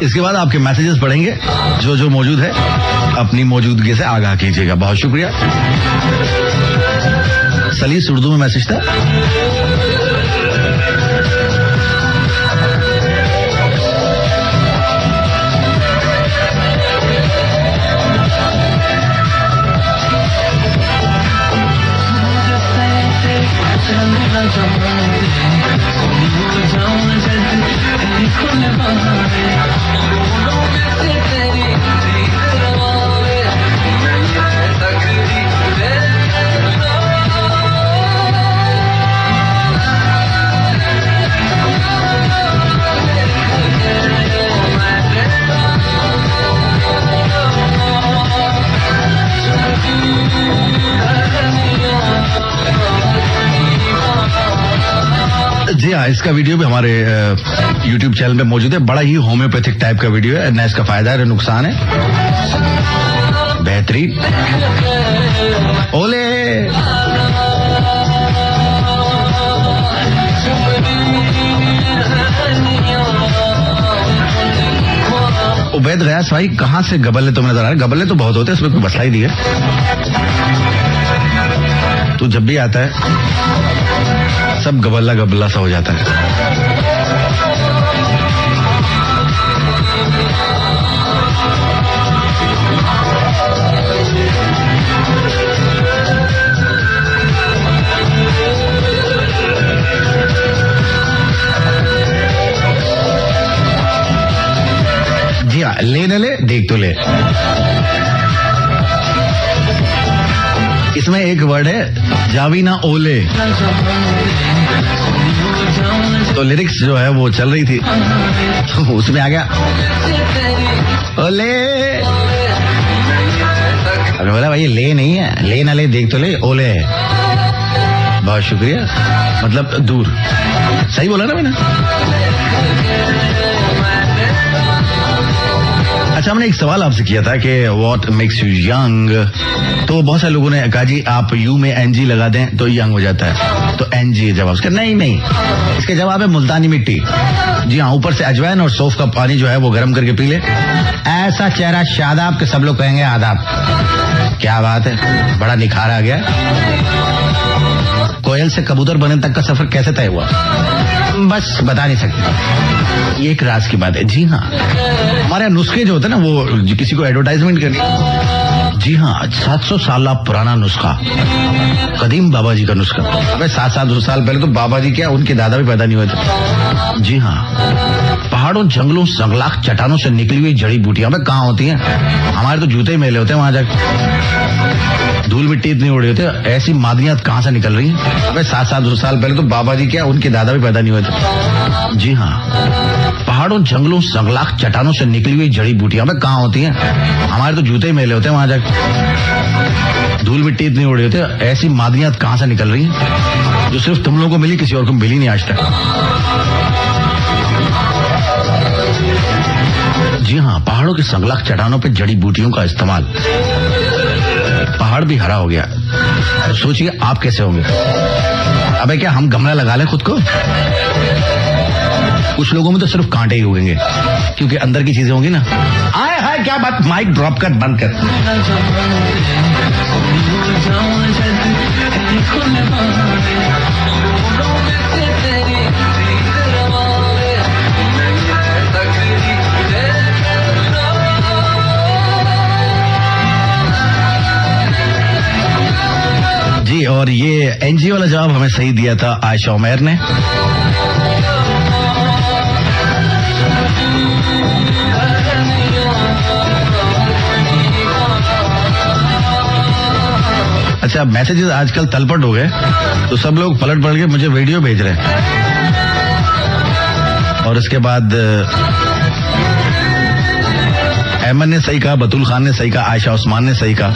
इसके बाद आपके मैसेजेस पढ़ेंगे, जो जो मौजूद है अपनी मौजूदगी से आगाह कीजिएगा। बहुत शुक्रिया। सलीस उर्दू में मैसेज था। जी हाँ, इसका वीडियो भी हमारे YouTube चैनल पे मौजूद है। बड़ा ही होम्योपैथिक टाइप का वीडियो है, न इसका फायदा है न नुकसान है। बेहतरीन। ओले उबैद गयास भाई, कहाँ से गबल्ले तुम्हें नजर आ रहे? गबल्ले तो बहुत होते हैं, इसमें कोई मसला ही नहीं है। तू जब भी आता है सब गबल्ला गबल्ला सा हो जाता है। जी हाँ, ले न ले देख तो ले। इसमें एक वर्ड है जावीना ओले, तो लिरिक्स जो है वो चल रही थी, तो उसमें आ गया ओले। अरे बोला भाई ले नहीं है, ले ना ले देख तो ले, ओले है। बहुत शुक्रिया, मतलब दूर। सही बोला ना मैंने? अच्छा, हमने एक सवाल आपसे किया था कि व्हाट मेक्स यू यंग, तो बहुत सारे लोगों ने कहा जी आप यू में एनजी लगा दें तो यंग हो जाता है, तो एनजी जवाब उसका नहीं, इसके जवाब है मुल्तानी मिट्टी। जी हाँ, ऊपर से अजवाइन और सौंफ का पानी जो है वो गर्म करके पी ले, ऐसा चेहरा शादाब के सब लोग कहेंगे आदाब। क्या बात है, बड़ा निखार आ गया। कोयल से कबूतर बनने तक का सफर कैसे तय हुआ, बस बता नहीं सकते, ये एक राज की बात है। जी हाँ, हमारे नुस्खे जो होते हैं ना, वो किसी को एडवर्टाइजमेंट करनी, जी हाँ, 700 साल पुराना नुस्खा, कदीम बाबा जी का नुस्खा। अबे 700 साल पहले तो बाबा जी क्या, उनके दादा भी पैदा नहीं हुए थे। जी हाँ, पहाड़ों जंगलों संगलाख चट्टानों से निकली हुई जड़ी बूटियां कहाँ होती हैं? हमारे तो जूते ही मेले होते हैं वहां जाकर। धूल मिट्टी इतनी उड़ी होती है, ऐसी मादनियात कहाँ से निकल रही हैं? अबे 7-7 साल पहले तो बाबा जी क्या उनके दादा भी पैदा नहीं हुए थे। जी हाँ, पहाड़ों जंगलों संगलाख चट्टानों से निकली हुई जड़ी बूटियां अबे कहाँ होती हैं? हमारे तो जूते ही मेले होते हैं वहां जाकर। धूल मिट्टी इतनी उड़ी होती है, ऐसी मादनियात कहाँ से निकल रही हैं जो सिर्फ तुम लोगों को मिली, किसी और को मिली नहीं आज तक। जी हाँ, पहाड़ों के संगलाख चट्टानों पे जड़ी बूटियों का इस्तेमाल, पहाड़ भी हरा हो गया। तो सोचिए आप कैसे होंगे। अबे क्या हम गमला लगा लें खुद को? कुछ लोगों में तो सिर्फ कांटे ही उगेंगे क्योंकि अंदर की चीजें होंगी ना। आए हाय क्या बात, माइक ड्रॉप कर, बंद कर। जी, और ये एनजी वाला जवाब हमें सही दिया था आयशा उमैर ने। अच्छा, मैसेजेस आजकल तलपट हो गए तो सब लोग पलट के मुझे वीडियो भेज रहे हैं। और उसके बाद अहमद ने सही कहा, बतूल खान ने सही कहा, आयशा उस्मान ने सही कहा,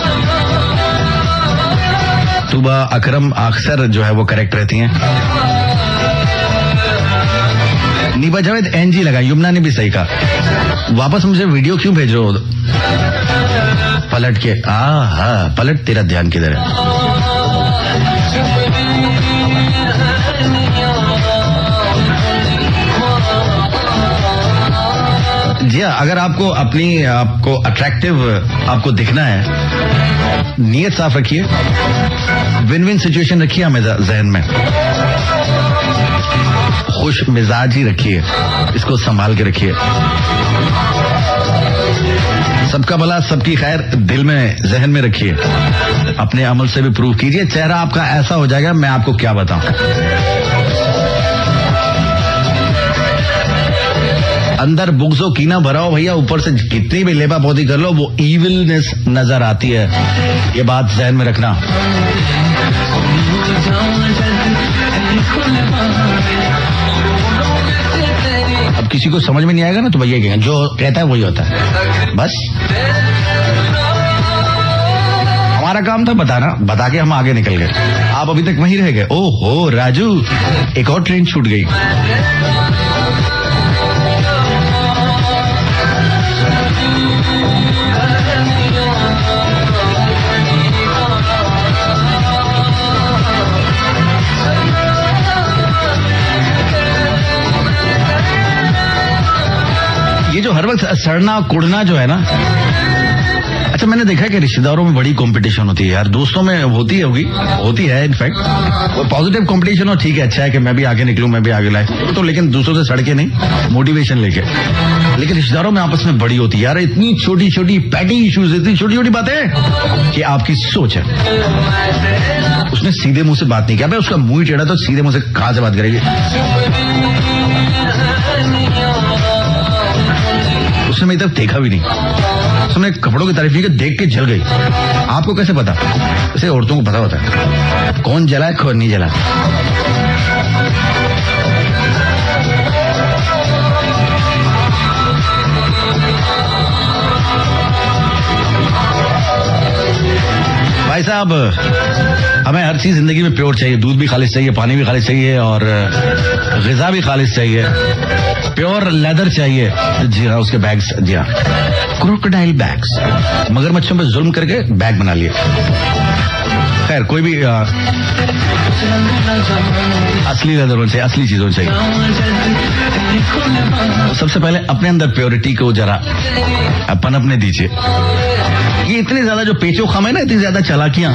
तुबा अकरम अक्सर जो है वो करेक्ट रहती हैं। नीबा जावेद एनजी लगा, युमना ने भी सही कहा। वापस मुझे वीडियो क्यों भेज रहे हो पलट के? हाँ, पलट, तेरा ध्यान किधर है? जी हाँ, अगर आपको अट्रैक्टिव आपको दिखना है, नीयत साफ रखिए, विन विन सिचुएशन रखिए हमें जहन में, खुश मिजाज ही रखिए, इसको संभाल के रखिए। सबका भला सबकी खैर दिल में जहन में रखिए, अपने अमल से भी प्रूव कीजिए। चेहरा आपका ऐसा हो जाएगा, मैं आपको क्या बताऊं। अंदर बुग्ज़ो कीना भरा हो भैया, ऊपर से कितनी भी लेबा पोती कर लो वो इविलनेस नजर आती है, ये बात जहन में रखना। अब किसी को समझ में नहीं आएगा ना तो भैया कहेंगे जो कहता है वही होता है, बस। हमारा काम था बताना, बता के हम आगे निकल गए, आप अभी तक वहीं रह गए। ओहो राजू, एक और ट्रेन छूट गई। ये जो हर वक्त सड़ना कुड़ना जो है ना, अच्छा मैंने देखा है कि रिश्तेदारों में बड़ी कंपटीशन होती है यार, दोस्तों में होती है इनफैक्ट, वो पॉजिटिव कंपटीशन हो, ठीक है, अच्छा है कि मैं भी आगे निकलूं, मैं भी आगे लाए तो, लेकिन दूसरों से सड़के नहीं, मोटिवेशन लेके। लेकिन रिश्तेदारों में आपस में बड़ी होती है यार, इतनी छोटी छोटी पैटी इश्यूज, इतनी छोटी छोटी बातें कि आपकी सोच है। उसने सीधे मुंह से बात नहीं किया, उसका मुंह ही टेढ़ा, तो सीधे मुंह से कहां से बात करेगी? उसने मेरी तरफ देखा भी नहीं, उसने कपड़ों की तारीफ की, देख के जल गई। आपको कैसे पता? इसे औरतों को पता होता है कौन जला है कौन नहीं जला। भाई साहब, हमें हर चीज जिंदगी में प्योर चाहिए, दूध भी खालिश चाहिए, पानी भी खालिश चाहिए, और ग़िज़ा भी खालिश चाहिए, प्योर लेदर चाहिए। जी हाँ, उसके बैग्स, जी हाँ, क्रोकोडाइल बैग्स, मगरमच्छों पे जुल्म करके बैग बना लिए। खैर, कोई भी असली लेदर होना चाहिए, असली चीज होनी चाहिए। सबसे पहले अपने अंदर प्योरिटी को जरा पनपने दीजिए। ये इतनी ज्यादा जो पेचो खम है ना, इतनी ज्यादा चालाकियां,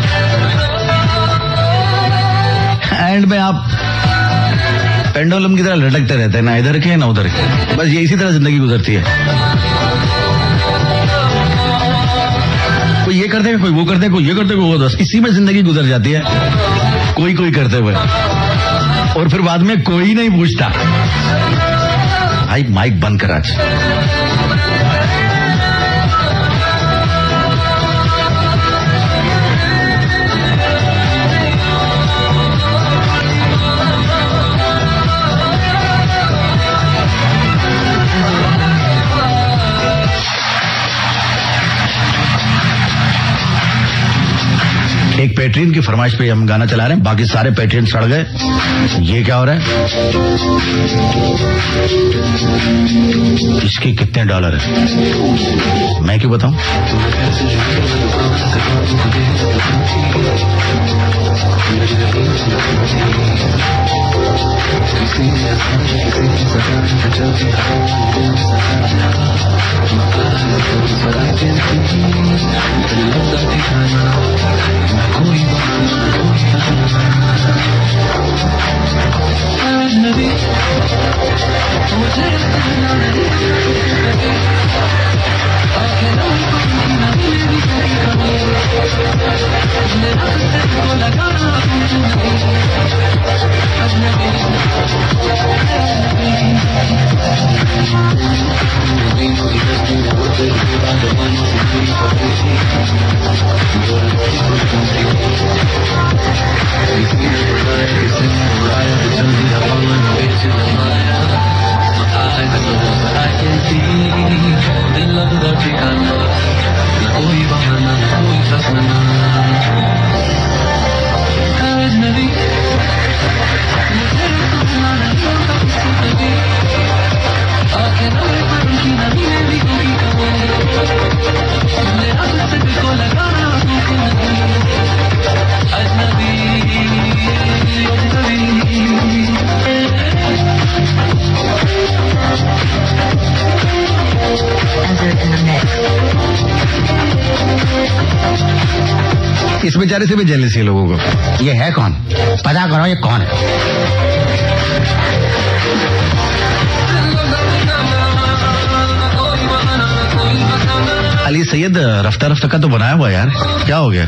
एंड में आप पेंडुलम की तरह लटकते रहते हैं, ना इधर के ना उधर के, बस ये इसी तरह जिंदगी गुजरती है। कोई ये करते हैं, कोई वो करते हैं, कोई ये करते हैं, कोई वो, बस इसी में जिंदगी गुजर जाती है, कोई करते हुए, और फिर बाद में कोई नहीं पूछता। भाई माइक बंद कर आज। पेट्रियन की फरमाइश पे हम गाना चला रहे हैं, बाकी सारे पेट्रियन सड़ गए। ये क्या हो रहा है? इसके कितने डॉलर है मैं क्यों बताऊं? इस बेचारे से भी जेलसी है लोगों को। ये है कौन? पता करो ये कौन है। अली सैयद रफ्ता रफ्ता का तो बनाया हुआ यार, क्या हो गया?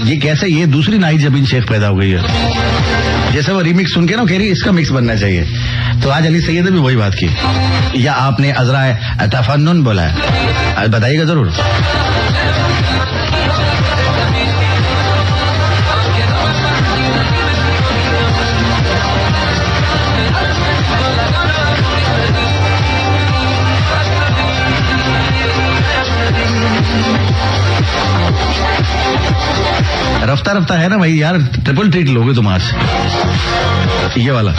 ये कैसे? ये दूसरी नाई जबीन शेख पैदा हो गई है। जैसे वो रीमिक्स सुन के ना कह रही इसका मिक्स बनना चाहिए, तो आज अली सैयद ने भी वही बात की। या आपने अजराए तफन्नुन बोला है? बताइएगा जरूर। रफ्ता रफ्ता है ना भाई यार, ट्रिपल ट्रीट लोगे तुम आज। ये वाला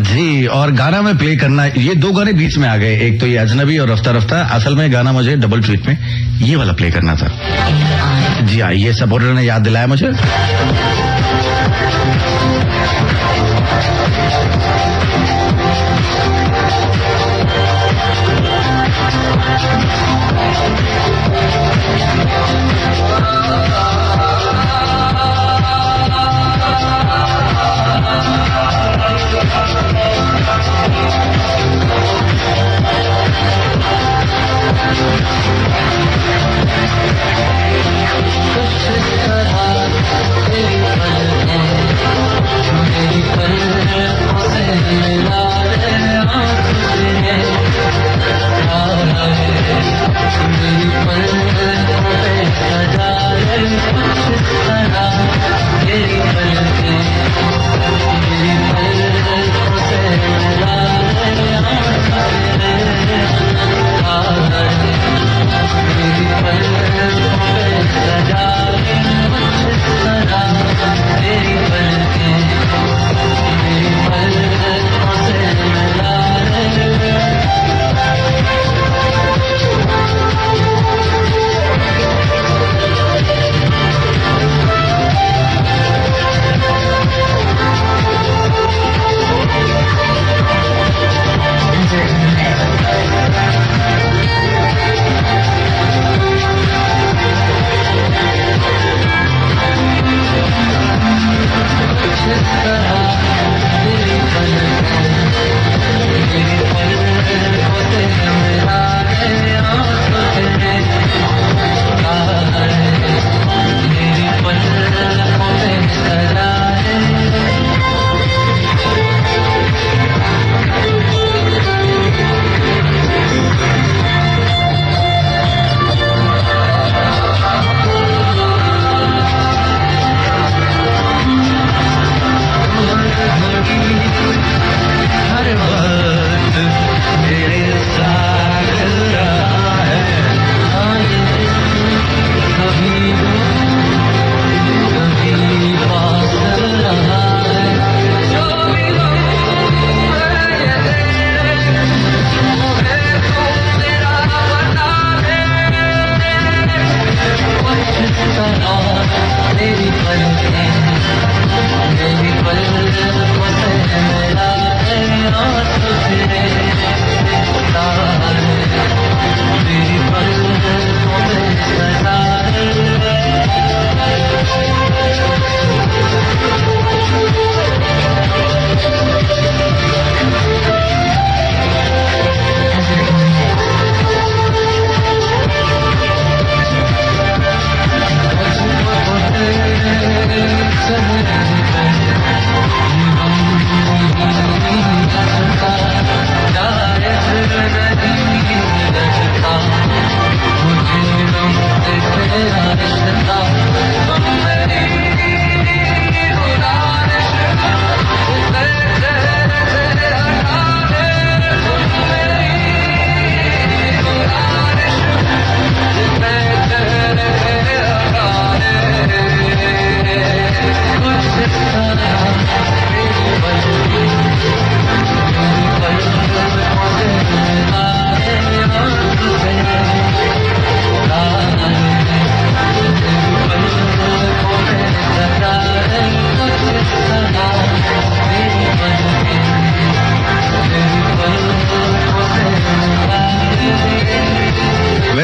जी। और गाना में प्ले करना, ये दो गाने बीच में आ गए, एक तो ये अजनबी और रफ्ता रफ्ता। असल में गाना मुझे डबल ट्रीट में ये वाला प्ले करना था। जी हाँ, ये सपोर्टर ने याद दिलाया मुझे।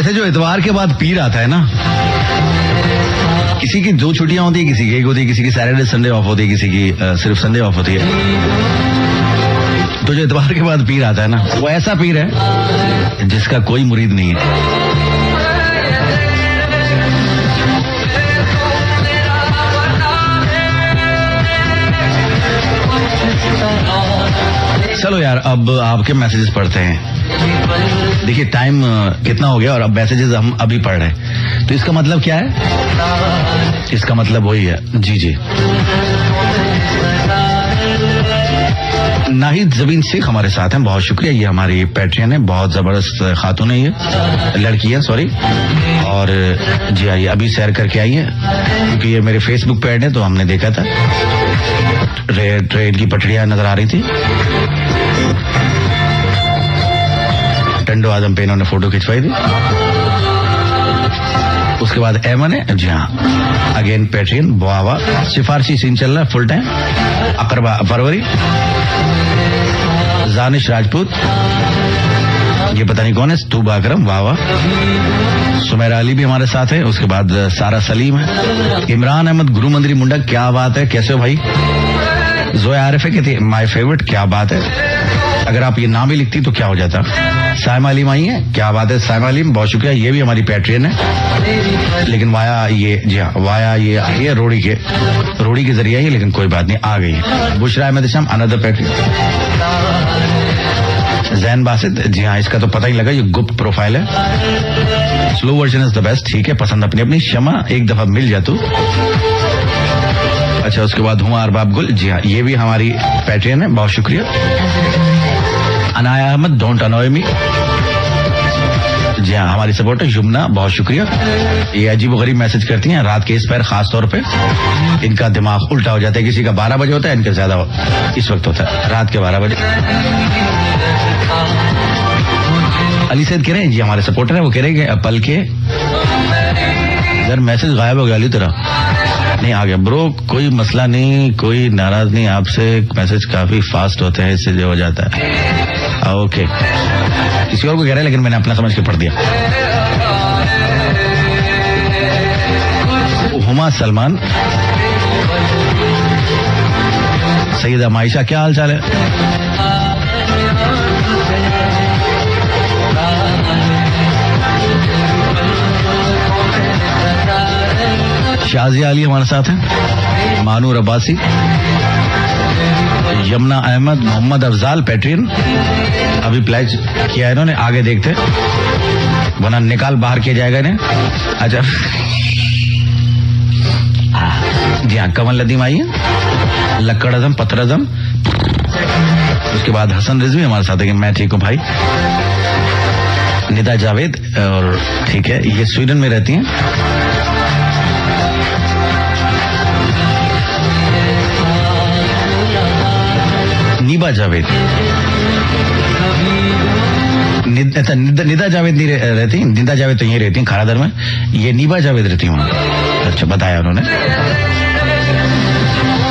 वैसे जो इतवार के बाद पीर आता है ना, किसी की 2 छुट्टियां होती है, किसी की 1 होती है, किसी की सैटरडे संडे ऑफ होती है, किसी की सिर्फ संडे ऑफ होती है। तो जो इतवार के बाद पीर आता है ना, वो ऐसा पीर है जिसका कोई मुरीद नहीं है। चलो यार, अब आपके मैसेजेस पढ़ते हैं। देखिए टाइम कितना हो गया और अब मैसेजेस हम अभी पढ़ रहे हैं, तो इसका मतलब क्या है? इसका मतलब वही है। जी जी, नाहिद जबीन शेख हमारे साथ हैं, बहुत शुक्रिया। ये हमारी पैट्रियन है, बहुत जबरदस्त खातून है, ये लड़की है सॉरी। और जी आइए, अभी सैर करके आई है, क्योंकि ये मेरे फेसबुक पे ऐड है तो हमने देखा था, ट्रेन की पटरियां नजर आ रही थी। टंडो आजम पे इन्होंने फोटो खिंचवाई थी। उसके बाद एमन है, जी हाँ, अगेन पैट्रियन, वाह, सिफारशी सीन चल रहा है फुल टाइम। अकरबा फरवरी, जानिश राजपूत, ये पता नहीं कौन है, स्तूबा अकरम, वाह। सुमेरा अली भी हमारे साथ है। उसके बाद सारा सलीम है। इमरान अहमद गुरु मंदिरी मुंडा, क्या बात है, कैसे हो भाई? जोया आरिफ है, कहती माय फेवरेट, क्या बात है। अगर आप ये नाम ही लिखती तो क्या हो जाता। साइमा अलीम आई है, क्या बात है साइमा अलीम, बहुत शुक्रिया। ये भी हमारी पैट्रियन है, लेकिन वाया ये, जी हाँ, वाया ये आई है रोड़ी के जरिए आई, लेकिन कोई बात नहीं, आ गई है। बुशरा अहमद शाम, अनदर पैट्रियन। जैन बासित, जी हाँ, इसका तो पता ही लगा, ये गुप्त प्रोफाइल है। Slow version is the best, ठीक है, पसंद अपनी अपनी। शमा, एक दफा मिल जा तू। अच्छा, उसके बाद हुआ अरबाब गुल, जी हाँ, ये भी हमारी पैट्रियन है, बहुत शुक्रिया। अनाया अहमद, डोंट अनॉय मी, जी हाँ, हमारी सपोर्टर। युमना, बहुत शुक्रिया। ये अजीब गरीब मैसेज करती हैं रात के इस पैर, खास तौर पे इनका दिमाग उल्टा हो जाता है। किसी का 12 बजे होता है, इनका ज्यादा इस वक्त होता है, रात के 12 बजे। अली सैद कह रहे हैं, जी हमारे सपोर्टर है, वो कह रहे हैं कि पल के यार मैसेज गायब हो गया अली तेरा। नहीं, आ गया ब्रो, कोई मसला नहीं, कोई नाराज नहीं आपसे, मैसेज काफी फास्ट होते हैं, इससे जो हो जाता है। ओके, किसी और को कह रहा है, लेकिन मैंने अपना समझ के पढ़ दिया। हुमा सलमान, सईदा माइशा, क्या हाल चाल है? शाजिया अली हमारे साथ है। मानूर अब्बासी, यमुना अहमद, मोहम्मद अफजाल पैट्रियन, अभी प्लेज किया है इन्होंने, आगे देखते वरना निकाल बाहर किया जाएगा इन्हें। अच्छा, जी हाँ, कमल लदीम आई है। लक्कड़ अजम, पत्थर अजम। उसके बाद हसन रिजवी हमारे साथ है, मैं ठीक हूँ भाई। निदा जावेद, और ठीक है, ये स्वीडन में रहती हैं। नीबा जावेद, निदा जावेद नहीं रहती, निदा जावेद तो यहीं रहती हैं खारादर में, ये नीबा जावेद रहती हूँ। अच्छा, बताया उन्होंने।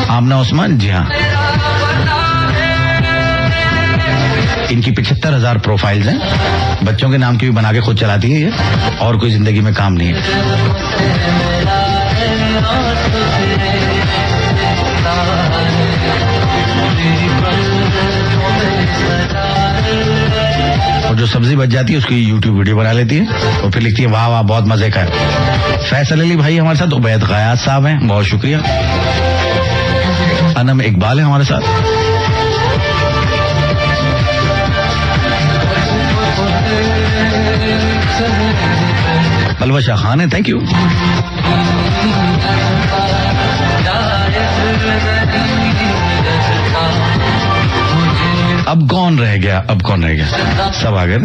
आमना उस्मान, जी हाँ, इनकी 75,000 प्रोफाइल्स हैं। बच्चों के नाम की भी बना के खुद चलाती है ये, और कोई जिंदगी में काम नहीं है। और जो सब्जी बच जाती है उसकी यूट्यूब वीडियो बना लेती है और फिर लिखती है वाह वाह बहुत मजे का है। फैसल अली भाई हमारे साथ, उबैद गयास साहब हैं, बहुत शुक्रिया। अनम इकबाल है हमारे साथ। अलवा शाह खान है, थैंक यू। अब कौन रह गया, अब कौन रह गया, सब आ गए।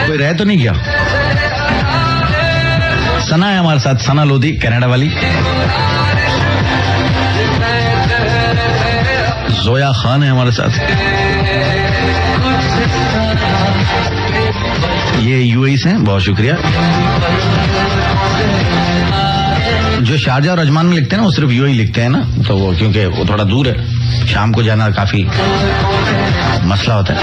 कोई रह तो नहीं गया। सना है हमारे साथ, सना लोधी कनाडा वाली। जोया खान है हमारे साथ, ये यूएई से हैं, बहुत शुक्रिया। जो शारजा और अजमान में लिखते हैं ना वो सिर्फ यूएई लिखते हैं ना, तो वो क्योंकि वो थोड़ा दूर है। शाम को जाना काफी मसला होता है।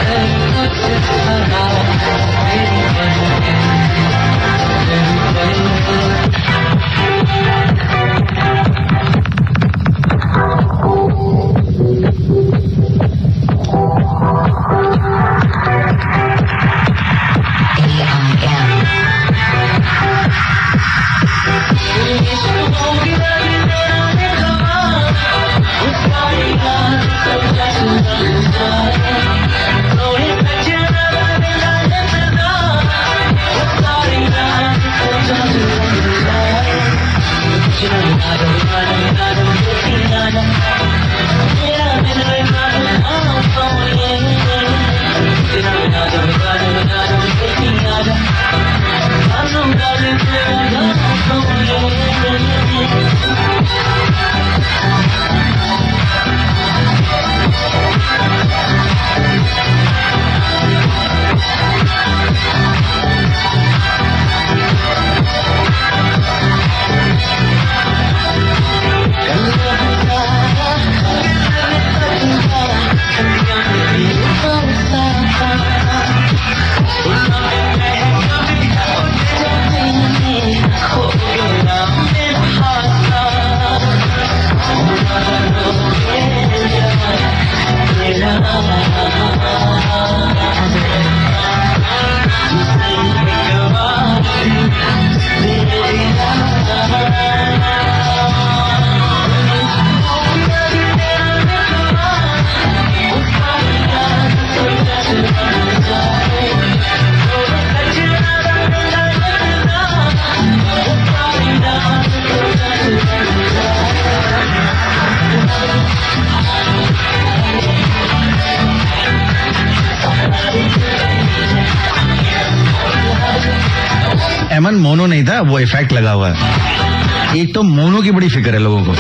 एमन मोनो नहीं था, वो इफेक्ट लगा हुआ है। एक तो मोनो की बड़ी फिक्र है लोगों को।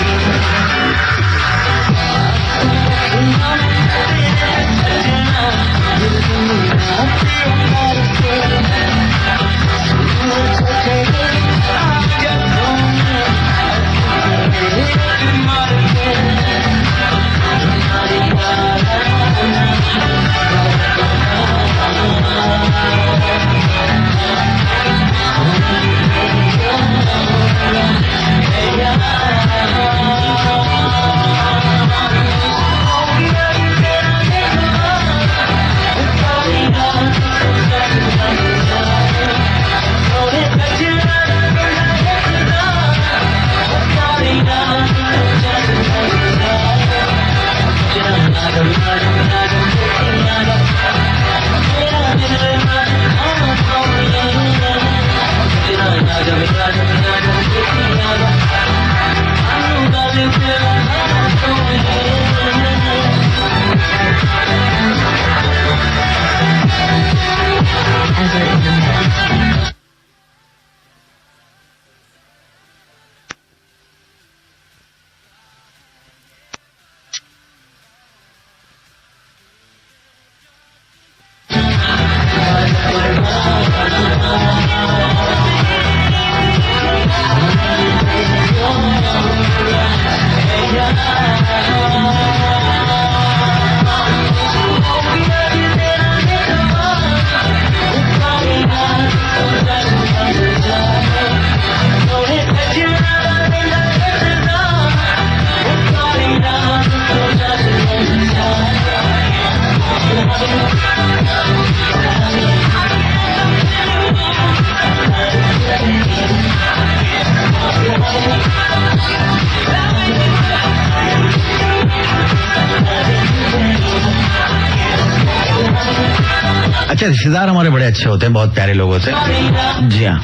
अच्छा, रिश्तेदार हमारे बड़े अच्छे होते हैं, बहुत प्यारे लोग होते हैं। जी हाँ,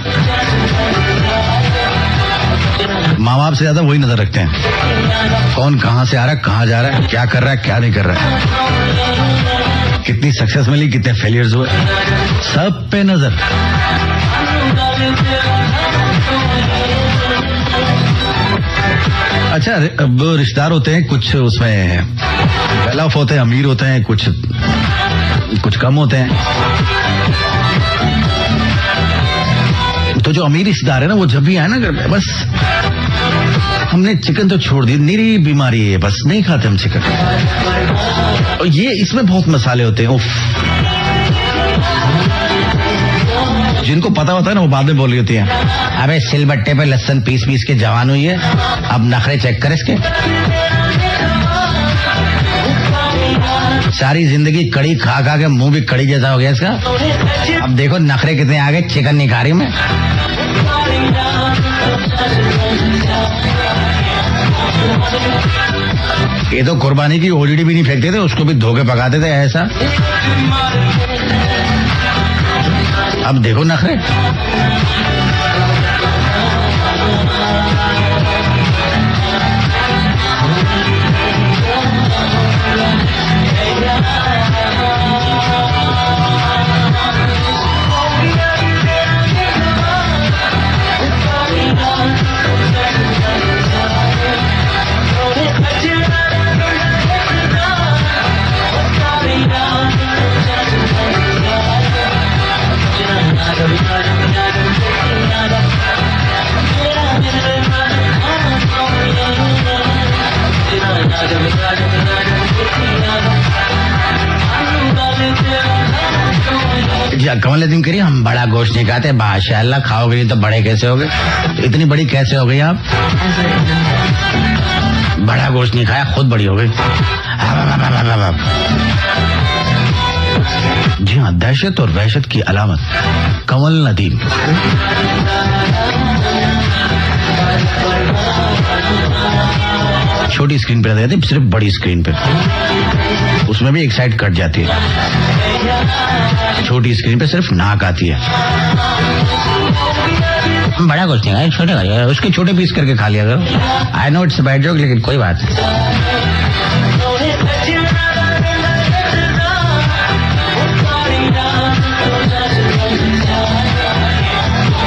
माँ बाप से ज्यादा वही नजर रखते हैं, कौन कहाँ से आ रहा है, कहाँ जा रहा है, क्या कर रहा है, क्या नहीं कर रहा है, कितनी सक्सेस मिली, कितने फेलियर्स हुए, सब पे नजर। अच्छा, अब रिश्तेदार होते हैं, कुछ उसमें वेल ऑफ होते हैं, अमीर होते हैं, कुछ कम होते हैं। तो जो अमीर रिश्तेदार है ना, वो जब भी आए ना घर में, बस हमने चिकन तो छोड़ दी, निरी बीमारी है, बस नहीं खाते हम चिकन। और ये इसमें बहुत मसाले होते हैं, उफ। जिनको पता होता है ना वो बाद में बोल रही होती है, अबे सिलबट्टे पे लहसुन पीस पीस के जवान हुई है, अब नखरे चेक कर इसके। सारी जिंदगी कड़ी खा खा के मुंह भी कड़ी जैसा हो गया इसका, अब देखो नखरे कितने आ गए, चिकन नहीं खा रही मैं। ये तो कुर्बानी की ओलीडी भी नहीं फेंकते थे, उसको भी धोके पकाते थे ऐसा। अब देखो नखरे। जी कमल नदीम करिए, हम बड़ा गोश्त नहीं खाते, माशाअल्लाह। खाओगे नहीं तो बड़े कैसे होगे? इतनी बड़ी कैसे हो गई आप? बड़ा गोश्त नहीं खाया, खुद बड़ी हो गई। जी हाँ, दहशत और वहशत की अलामत कमल नदीम। छोटी स्क्रीन पे रहती है, सिर्फ बड़ी स्क्रीन पे, उसमें भी एक साइड कट जाती है। छोटी स्क्रीन पे सिर्फ नाक आती है। बड़ा कुछ नहीं, छोटे उसके छोटे पीस करके खा लिया करो। I know it's bad joke, लेकिन कोई बात नहीं।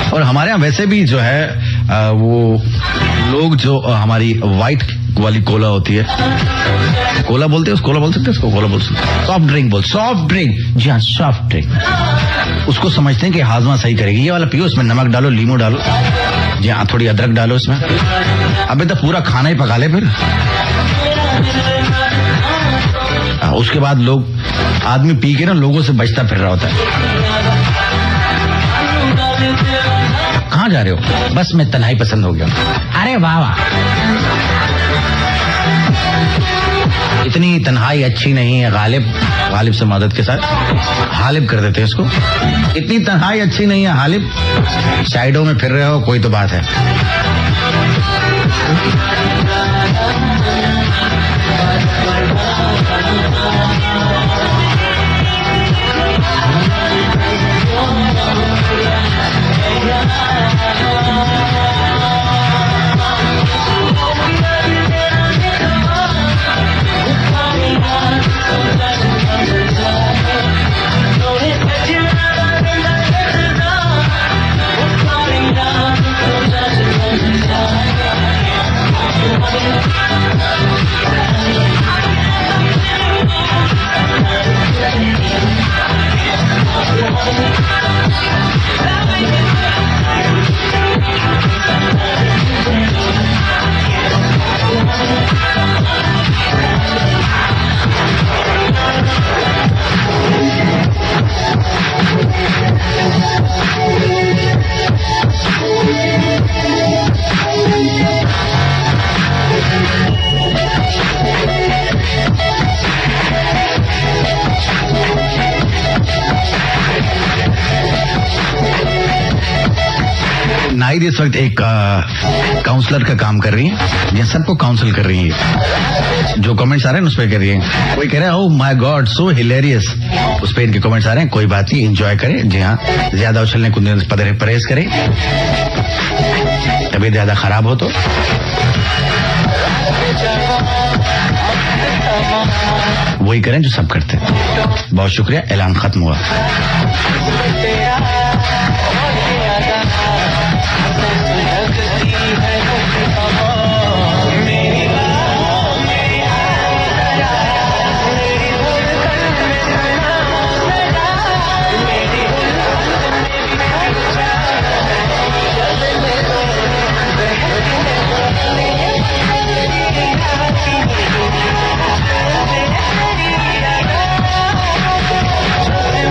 और हमारे यहाँ वैसे भी जो है वो लोग जो हमारी व्हाइट वाली कोला होती है, कोला बोलते हैं उसको, कोला बोल सकते हैं उसको, कोला बोल सकते हैं। सॉफ्ट ड्रिंक बोल, सॉफ्ट ड्रिंक, जी हाँ सॉफ्ट ड्रिंक। उसको समझते हैं कि हाजमा सही करेगी। ये वाला पियो, इसमें नमक डालो, लीमू डालो, जी हाँ थोड़ी अदरक डालो इसमें। अबे तो पूरा खाना ही पका ले फिर। उसके बाद लोग, आदमी पी के ना लोगों से बचता फिर रहा होता है। कहाँ जा रहे हो? बस मैं तन्हाई पसंद हो गया। अरे वाह वाह, इतनी तन्हाई अच्छी नहीं है। गालिब से मदद के साथ हालिब कर देते हैं इसको। इतनी तन्हाई अच्छी नहीं है हालिब, साइडों में फिर रहे हो, कोई तो बात है। नाइद इस वक्त एक काउंसलर का काम कर रही है, जिन सबको काउंसिल कर रही है। जो कमेंट्स आ रहे हैं उस पर कर रही है। कोई कह रहा है oh my God so hilarious, उस पर इनके कमेंट्स आ रहे हैं। कोई बात नहीं, एंजॉय करें। जी हाँ, ज्यादा उछलने कूदने से परहेज करें, तबीयत ज्यादा खराब हो तो। वही करें जो सब करते हैं। बहुत शुक्रिया, ऐलान खत्म हुआ।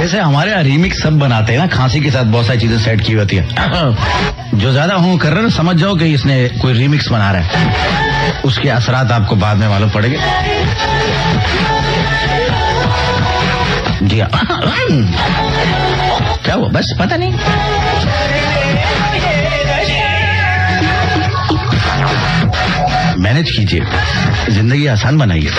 वैसे हमारे यहाँ रीमिक्स सब बनाते हैं ना, खांसी के साथ बहुत सारी चीजें सेट की होती है। जो ज्यादा हूँ कर रहे हैं समझ जाओ कि इसने कोई रीमिक्स बना रहा है, उसके असरात आपको बाद में मालूम पड़ेंगे। जी क्या हुआ? बस पता नहीं। मैनेज कीजिए, जिंदगी आसान बनाइए।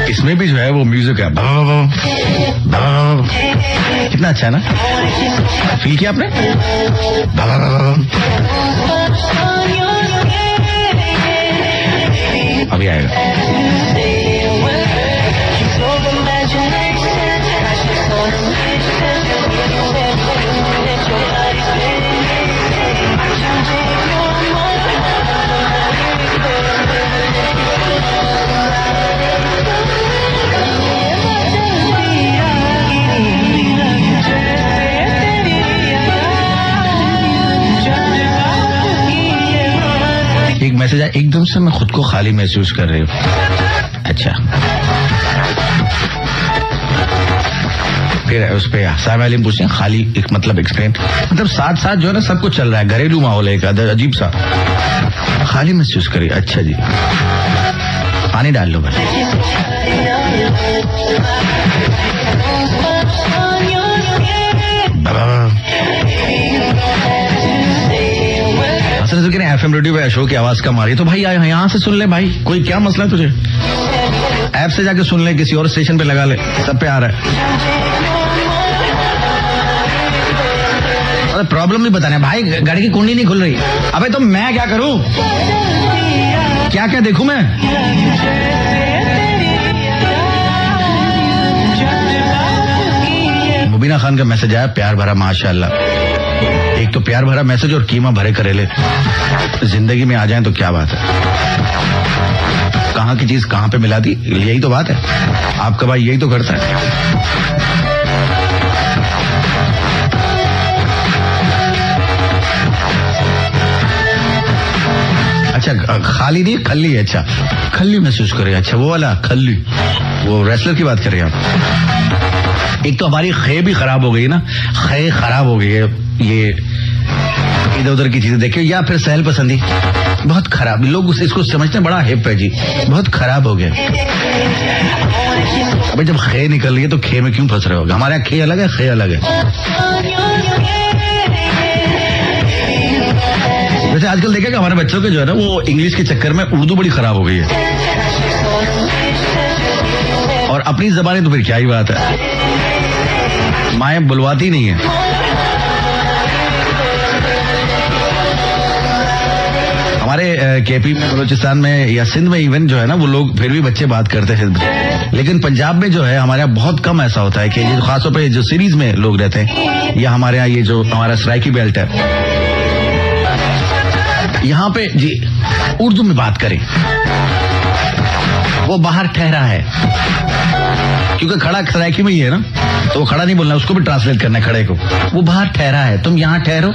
इसमें भी जो है वो म्यूजिक है, कितना अच्छा है ना, फील किया आपने? अभी आएगा। एक मैसेज आया, एकदम से मैं खुद को खाली महसूस कर रही हूँ। अच्छा, फिर उस पे साहब वाले पूछते हैं खाली एक मतलब एक्सप्लेन, मतलब साथ साथ जो है ना सब कुछ चल रहा है, घरेलू माहौल है एक अजीब सा, खाली महसूस करिए। अच्छा जी, पानी डाल लो बस। FM रेडियो पे अशोक की आवाज कम आ रही है तो भाई यहाँ से सुन ले भाई, कोई क्या मसला है तुझे? ऐप से जाके सुन ले, किसी और स्टेशन पे लगा ले, सब पे आ रहा है। अरे प्रॉब्लम नहीं बताना भाई, गाड़ी की कुंडी नहीं खुल रही। अबे तो मैं क्या करूं, क्या क्या देखूं मैं? मुबीना खान का मैसेज आया, प्यार भरा माशाल्लाह। एक तो प्यार भरा मैसेज और कीमा भरे करेले जिंदगी में आ जाएं तो क्या बात है। कहाँ की चीज कहाँ पे मिला दी, यही तो बात है। आपका भाई यही तो करता है। अच्छा, खाली नहीं खल्ली है। अच्छा, खल्ली महसूस करे। अच्छा, वो वाला खल्ली, वो रेसलर की बात कर रहे हैं आप। एक तो हमारी खे भी खराब हो गई ना, खे खराब हो गई है, ये इधर उधर की चीजें देखिए, या फिर सहल पसंदी बहुत खराब। लोग इसको समझते हैं बड़ा हिप है जी, बहुत खराब हो गया। अबे जब खे निकल रही है तो खे में क्यों फंस रहे हो? हमारे यहाँ खे अलग है, खे अलग है। वैसे आजकल देखें कि हमारे बच्चों के जो है ना वो इंग्लिश के चक्कर में उर्दू बड़ी खराब हो गई है, और अपनी जबानें तो फिर क्या ही बात है, माएं बुलवाती नहीं है। हमारे केपी में, बलूचिस्तान में या सिंध में इवन जो है ना वो लोग फिर भी बच्चे बात करते हैं, लेकिन पंजाब में जो है हमारे यहाँ बहुत कम ऐसा होता है कि ये खासतौर पे जो सीरीज में लोग रहते हैं, या हमारे यहाँ ये जो हमारा सराइकी बेल्ट है, यहाँ पे जी उर्दू में बात करें, वो बाहर ठहरा है, क्योंकि खड़ा सराइकी में ही है ना, तो वो खड़ा नहीं बोलना, उसको भी ट्रांसलेट करना है खड़े को। वो बाहर ठहरा है, तुम यहाँ ठहरो।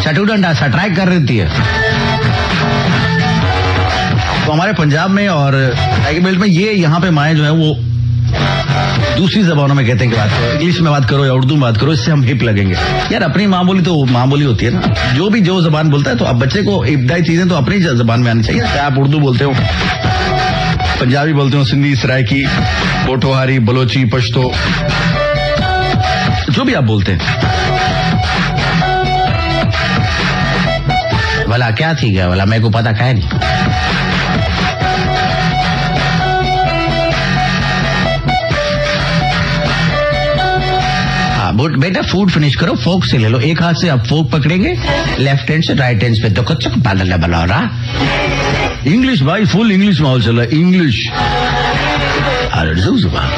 चटू डंडा सट्राइक कर देती है। तो हमारे पंजाब में और टाइगर बेल्ट में ये यहाँ पे माएँ जो है वो दूसरी जबानों में कहते हैं कि बात करो, इंग्लिश में बात करो या उर्दू में बात करो, इससे हम हिप लगेंगे। यार अपनी माँ बोली तो माँ बोली होती है ना, जो भी जो जबान बोलता है, तो अब बच्चे को इब्तदाई चीजें तो अपनी जबान में आनी चाहिए। आप उर्दू बोलते हो, पंजाबी बोलते हो, सिंधी, सराइकी, पोठोहारी, बलोची, पश्तो, जो भी आप बोलते हैं। भला क्या थी गया, भला मेरे को पता क्या नहीं। बेटा फूड फिनिश करो, फोक से ले लो, एक हाथ से आप फोक पकड़ेंगे, लेफ्ट हैंड से राइट हैंड पे तो कुछ बादल बना रहा। इंग्लिश भाई, फुल इंग्लिश माहौल चल रहा है, इंग्लिश। अरे जुबान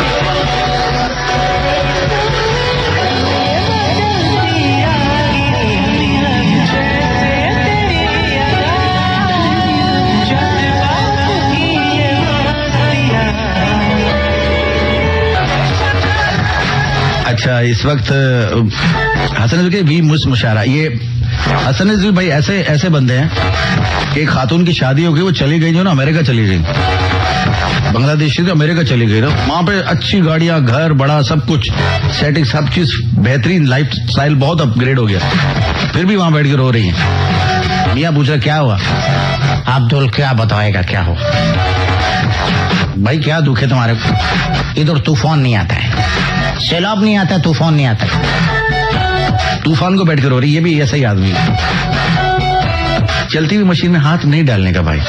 अच्छा, इस वक्त हसन नजवी के वी मुशारा, ये हसन नजवी भाई ऐसे ऐसे बंदे हैं, एक खातून की शादी हो गई, वो चली गई जो ना अमेरिका चली गई, बांग्लादेश से अमेरिका चली गई ना, वहां पे अच्छी गाड़ियां, घर बड़ा, सब कुछ सेटिंग, सब चीज बेहतरीन, लाइफ स्टाइल बहुत अपग्रेड हो गया, फिर भी वहां बैठ के रो रही है। मियां पूछ रहा क्या हुआ, अब्दुल क्या बताएगा क्या हो, भाई क्या दुख है तुम्हारे को, इधर तूफान नहीं आता है, सैलाब नहीं आता, तूफान नहीं आता, तूफान को बैठ कर रो रही, ये भी ऐसा ही आदमी है। चलती हुई मशीन में हाथ नहीं डालने का भाई।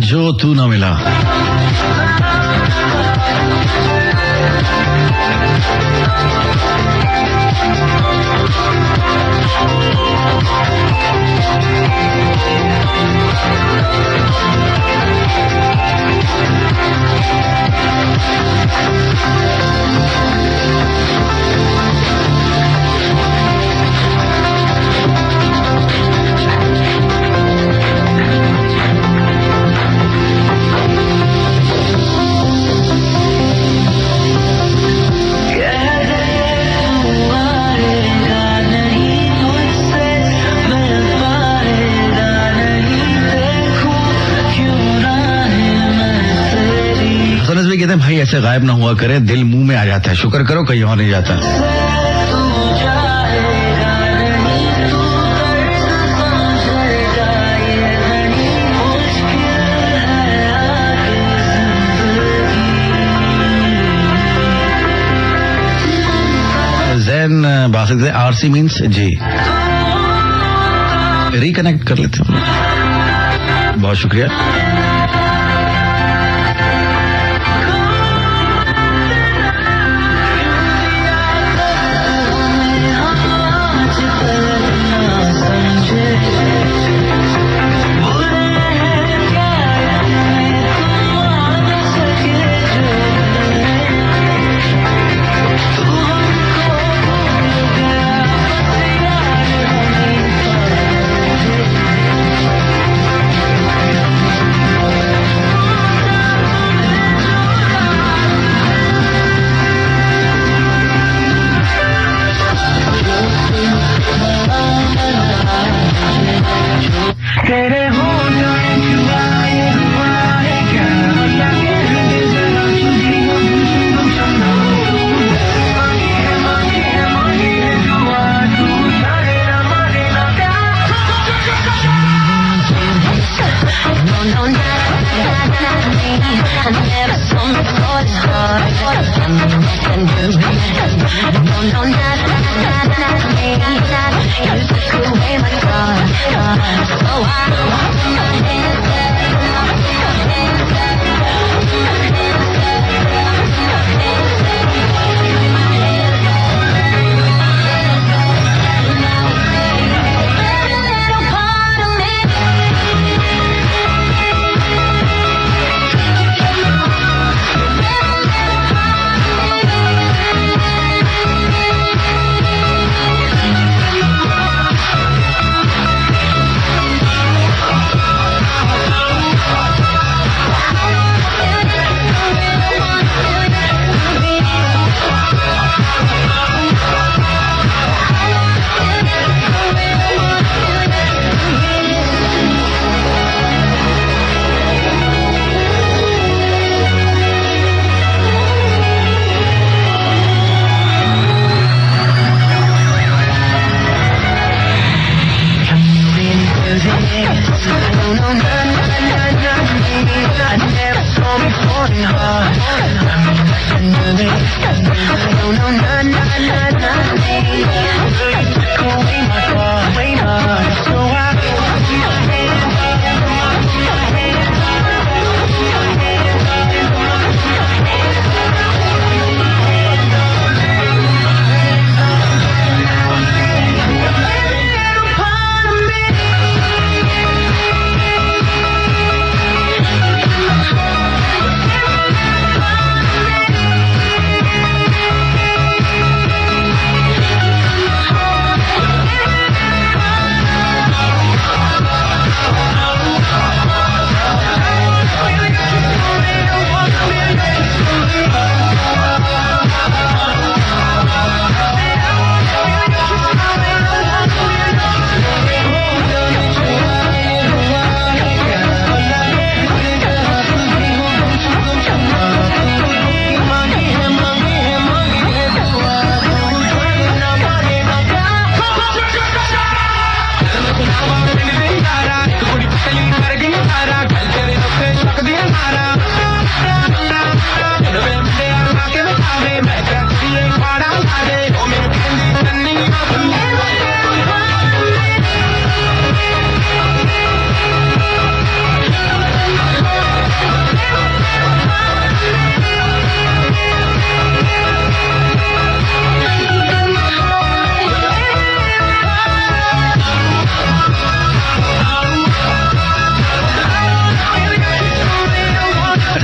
जो तू ना मिला। कहते हैं भाई ऐसे गायब ना हुआ करे, दिल मुंह में आ जाता है, शुक्र करो कहीं और नहीं जाता। जैन बासित आरसी मीन्स जी, रिकनेक्ट कर लेते हैं। बहुत शुक्रिया।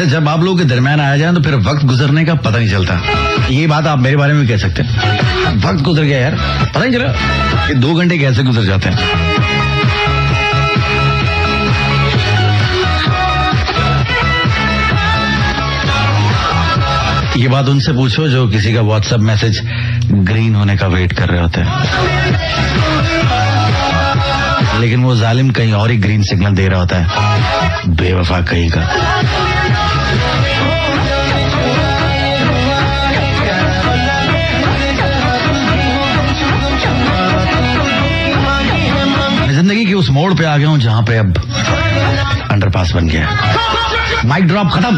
जब आप लोगों के दरमियान आया जाए तो फिर वक्त गुजरने का पता नहीं चलता। ये बात आप मेरे बारे में भी कह सकते हैं। वक्त गुजर गया यार, पता नहीं चला कि 2 घंटे कैसे गुजर जाते हैं। ये बात उनसे पूछो जो किसी का व्हाट्सएप मैसेज ग्रीन होने का वेट कर रहे होते हैं, लेकिन वो जालिम कहीं और ही ग्रीन सिग्नल दे रहा होता है, बेवफा कहीं का। मैं जिंदगी के उस मोड़ पे आ गया हूं जहां पे अब अंडरपास बन गया। माइक ड्रॉप खत्म।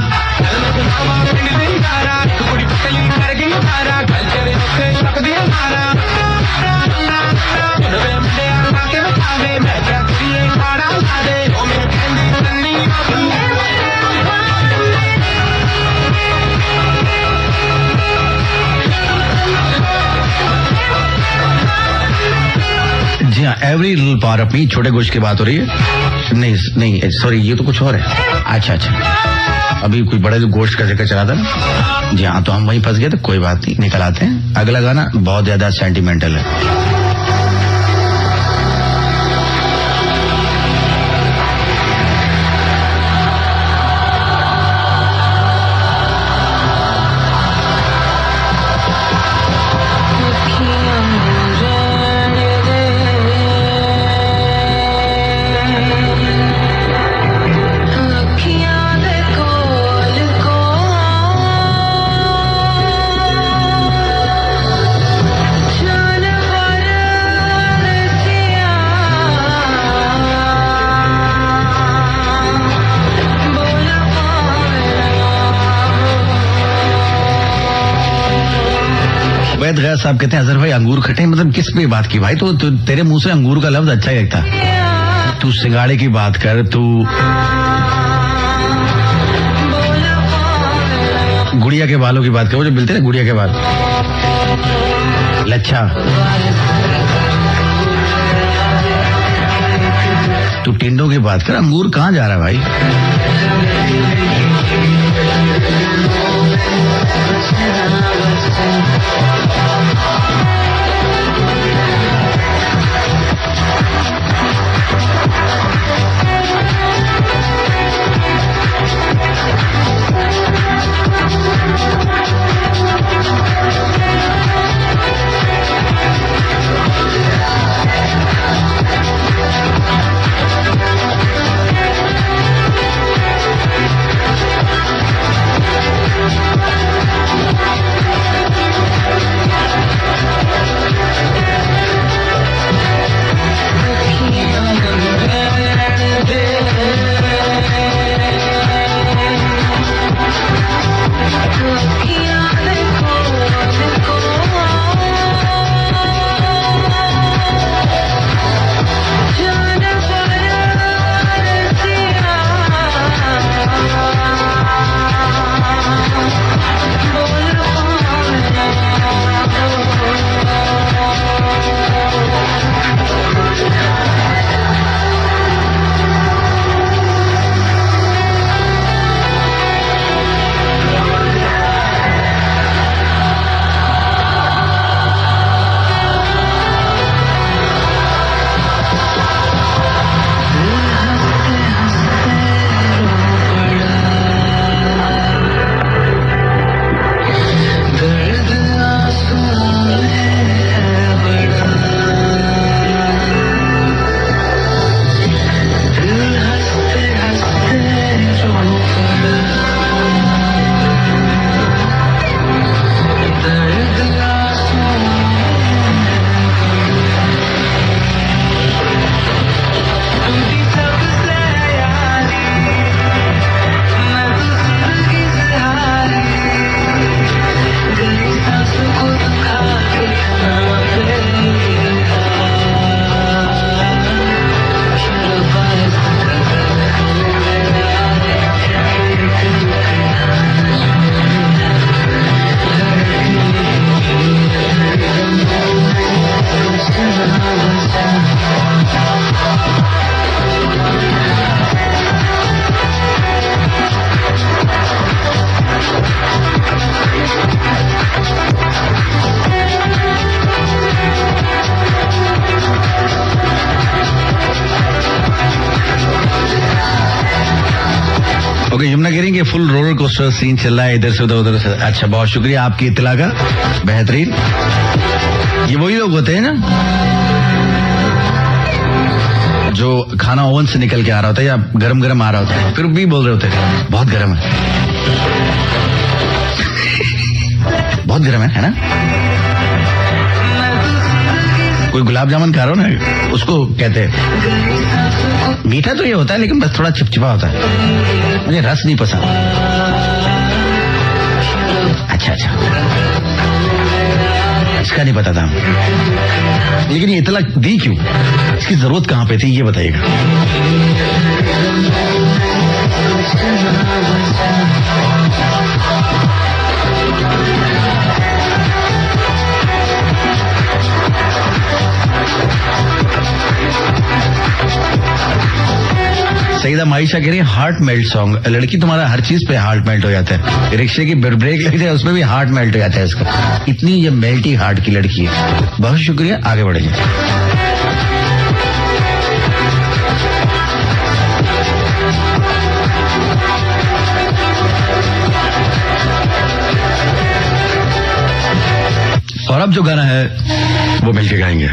जी हाँ, every little part of me, छोटे गोश्त की बात हो रही है। नहीं सॉरी, ये तो कुछ और है। अच्छा, अभी कोई बड़े गोश्त का जिक्र चला था ना। जी हाँ, तो हम वहीं फंस गए, तो कोई बात नहीं, निकल आते हैं। अगला गाना बहुत ज्यादा सेंटिमेंटल है। गैर साहब कहते हैं अजहर भाई अंगूर खट्टे, मतलब किस पे बात की भाई? तो तेरे मुंह से अंगूर का लफ्ज अच्छा ही लगता। तू सिंगाड़े की बात कर, तू गुड़िया के बालों की बात कर, वो जो मिलते ना गुड़िया के बाल, लच्छा। तू टिंडों की बात कर, अंगूर कहाँ जा रहा है भाई? ओके, यमुना कह रही कि फुल रोलर कोस्टर सीन चल रहा है इधर से उधर से। अच्छा, बहुत शुक्रिया आपकी इत्तला का, बेहतरीन। ये वही लोग होते हैं ना जो खाना ओवन से निकल के आ रहा होता है या गरम गरम आ रहा होता है, फिर भी बोल रहे होते हैं बहुत गर्म है, बहुत गर्म है ना? कोई गुलाब जामुन खा रहा हो ना, उसको कहते हैं मीठा तो ये होता है लेकिन बस थोड़ा चिपचिपा होता है, मुझे रस नहीं पसंद। अच्छा, इसका नहीं पता था, लेकिन ये इतला दी क्यों, इसकी जरूरत कहां पे थी, ये बताइएगा। सईदा माइशा कह रही है हार्ट मेल्ट सॉन्ग। लड़की तुम्हारा हर चीज पे हार्ट मेल्ट हो जाता है, रिक्शे की ब्रेक लग जाए उसमें भी हार्ट मेल्ट हो जाता है इसका, इतनी ये मेल्टी हार्ट की लड़की है। बहुत शुक्रिया, आगे बढ़ेंगे। और अब जो गाना है वो मिलके गाएंगे।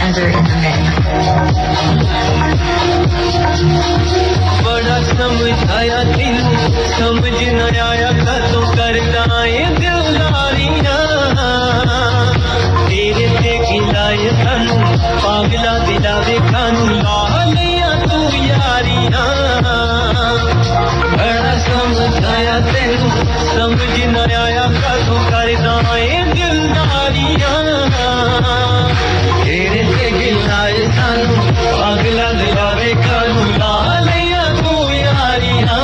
Enter in the mix. बड़ा समझाया दिल समझ न आया कदों करता है दिलदारियां, तेरे ते खिलाए खानू पागला दिलावे खानू लालियां तू यारियां। बड़ा समझाया दिल समझ न आया कदों करता है दिलदारियां, तेरे ते खिलाए खानू पागला दिलावे खानू लालियां तू Yaariyan.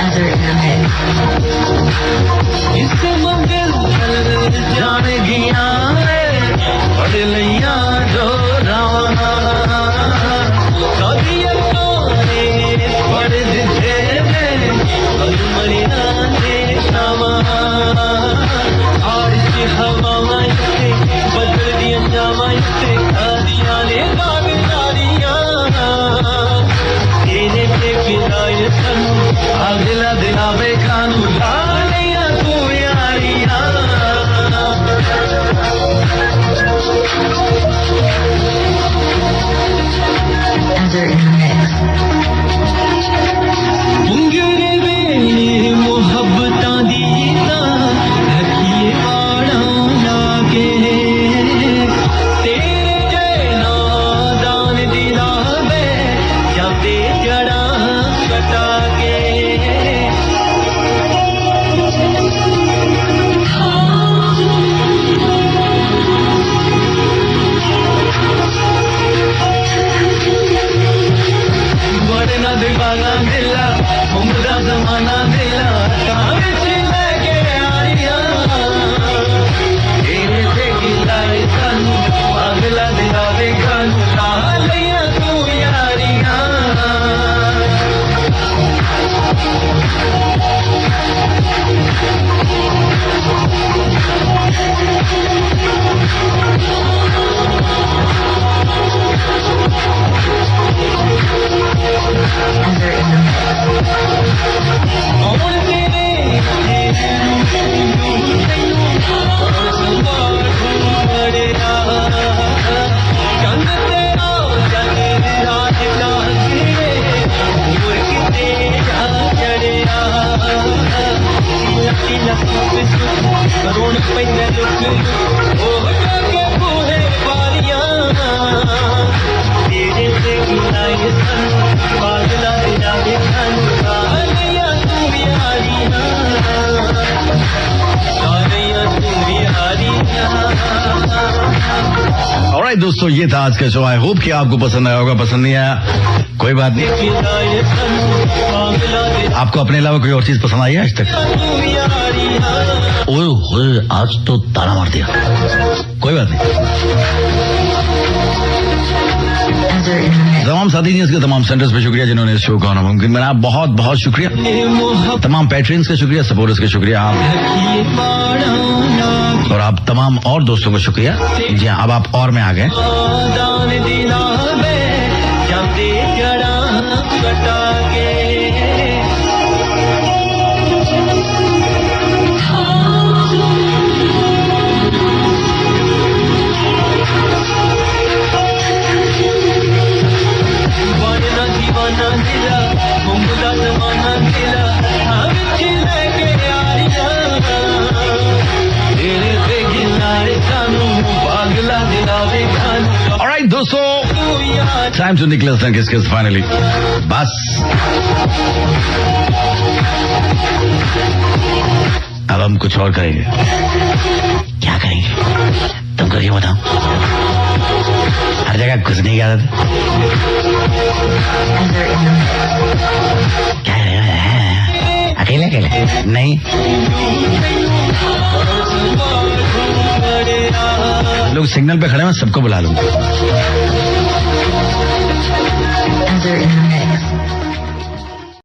Enter in the mix. इस मंदिर जान गया पढ़ लिया जो रावना कभी पढ़ दिते मरिया देखावा और हवा बदल दिया जावा खादिया ने बागदारियां, तेरे पे खिलाए खानू अगला दिलावे खानू लालियां तू Yaariyan. Enter in the mix. Mungre वेले मुहब्बतां दी ढकिए वाड़ां लागे, तेरे जैना दान दिलावे जाते जड़ा कटा के। वरना दीवाना दिला उम्र जमाना दिला कागज लेके आरिया, तेरे से गिलाए खानू पागला दिलावे खानू लालियां तू Yaariyan. Enter in the mix. और तेरे चंद तेरा जग राज लागे मुर्गे चढ़िया करोड़ पैदा लुक ओ जाके बूहे बारियां, तेरे से गिलाए खानू पागला दिलावे खानू लालियां तू यारियां। ऑलराइट दोस्तों, ये था आज का शो। आई होप कि आपको पसंद आया होगा। पसंद नहीं आया कोई बात नहीं, आपको अपने अलावा कोई और चीज पसंद आई है आज तक? ओए आज तो ताला मार दिया। कोई बात नहीं। Enter in the mix. तमाम साथी जी, इसके तमाम सेंटर्स पे शुक्रिया जिन्होंने इस शो को होना मुमकिन बनाया। बहुत बहुत शुक्रिया। तमाम पैट्रियंस का शुक्रिया, सपोर्टर्स का शुक्रिया, और आप तमाम और दोस्तों को शुक्रिया। जी हाँ, अब आप और में आ गए। ऑलराइट दोस्तों, टाइम टू निकल किस फाइनली। बस अब हम कुछ और करेंगे। क्या करेंगे तुम करिए, बताओ। हर जगह घुसने की आदत है। Enter in the mix. क्या करेगा? अकेले अकेले नहीं, लोग सिग्नल पे खड़े हैं, मैं सबको बुला लूंगा। Enter in the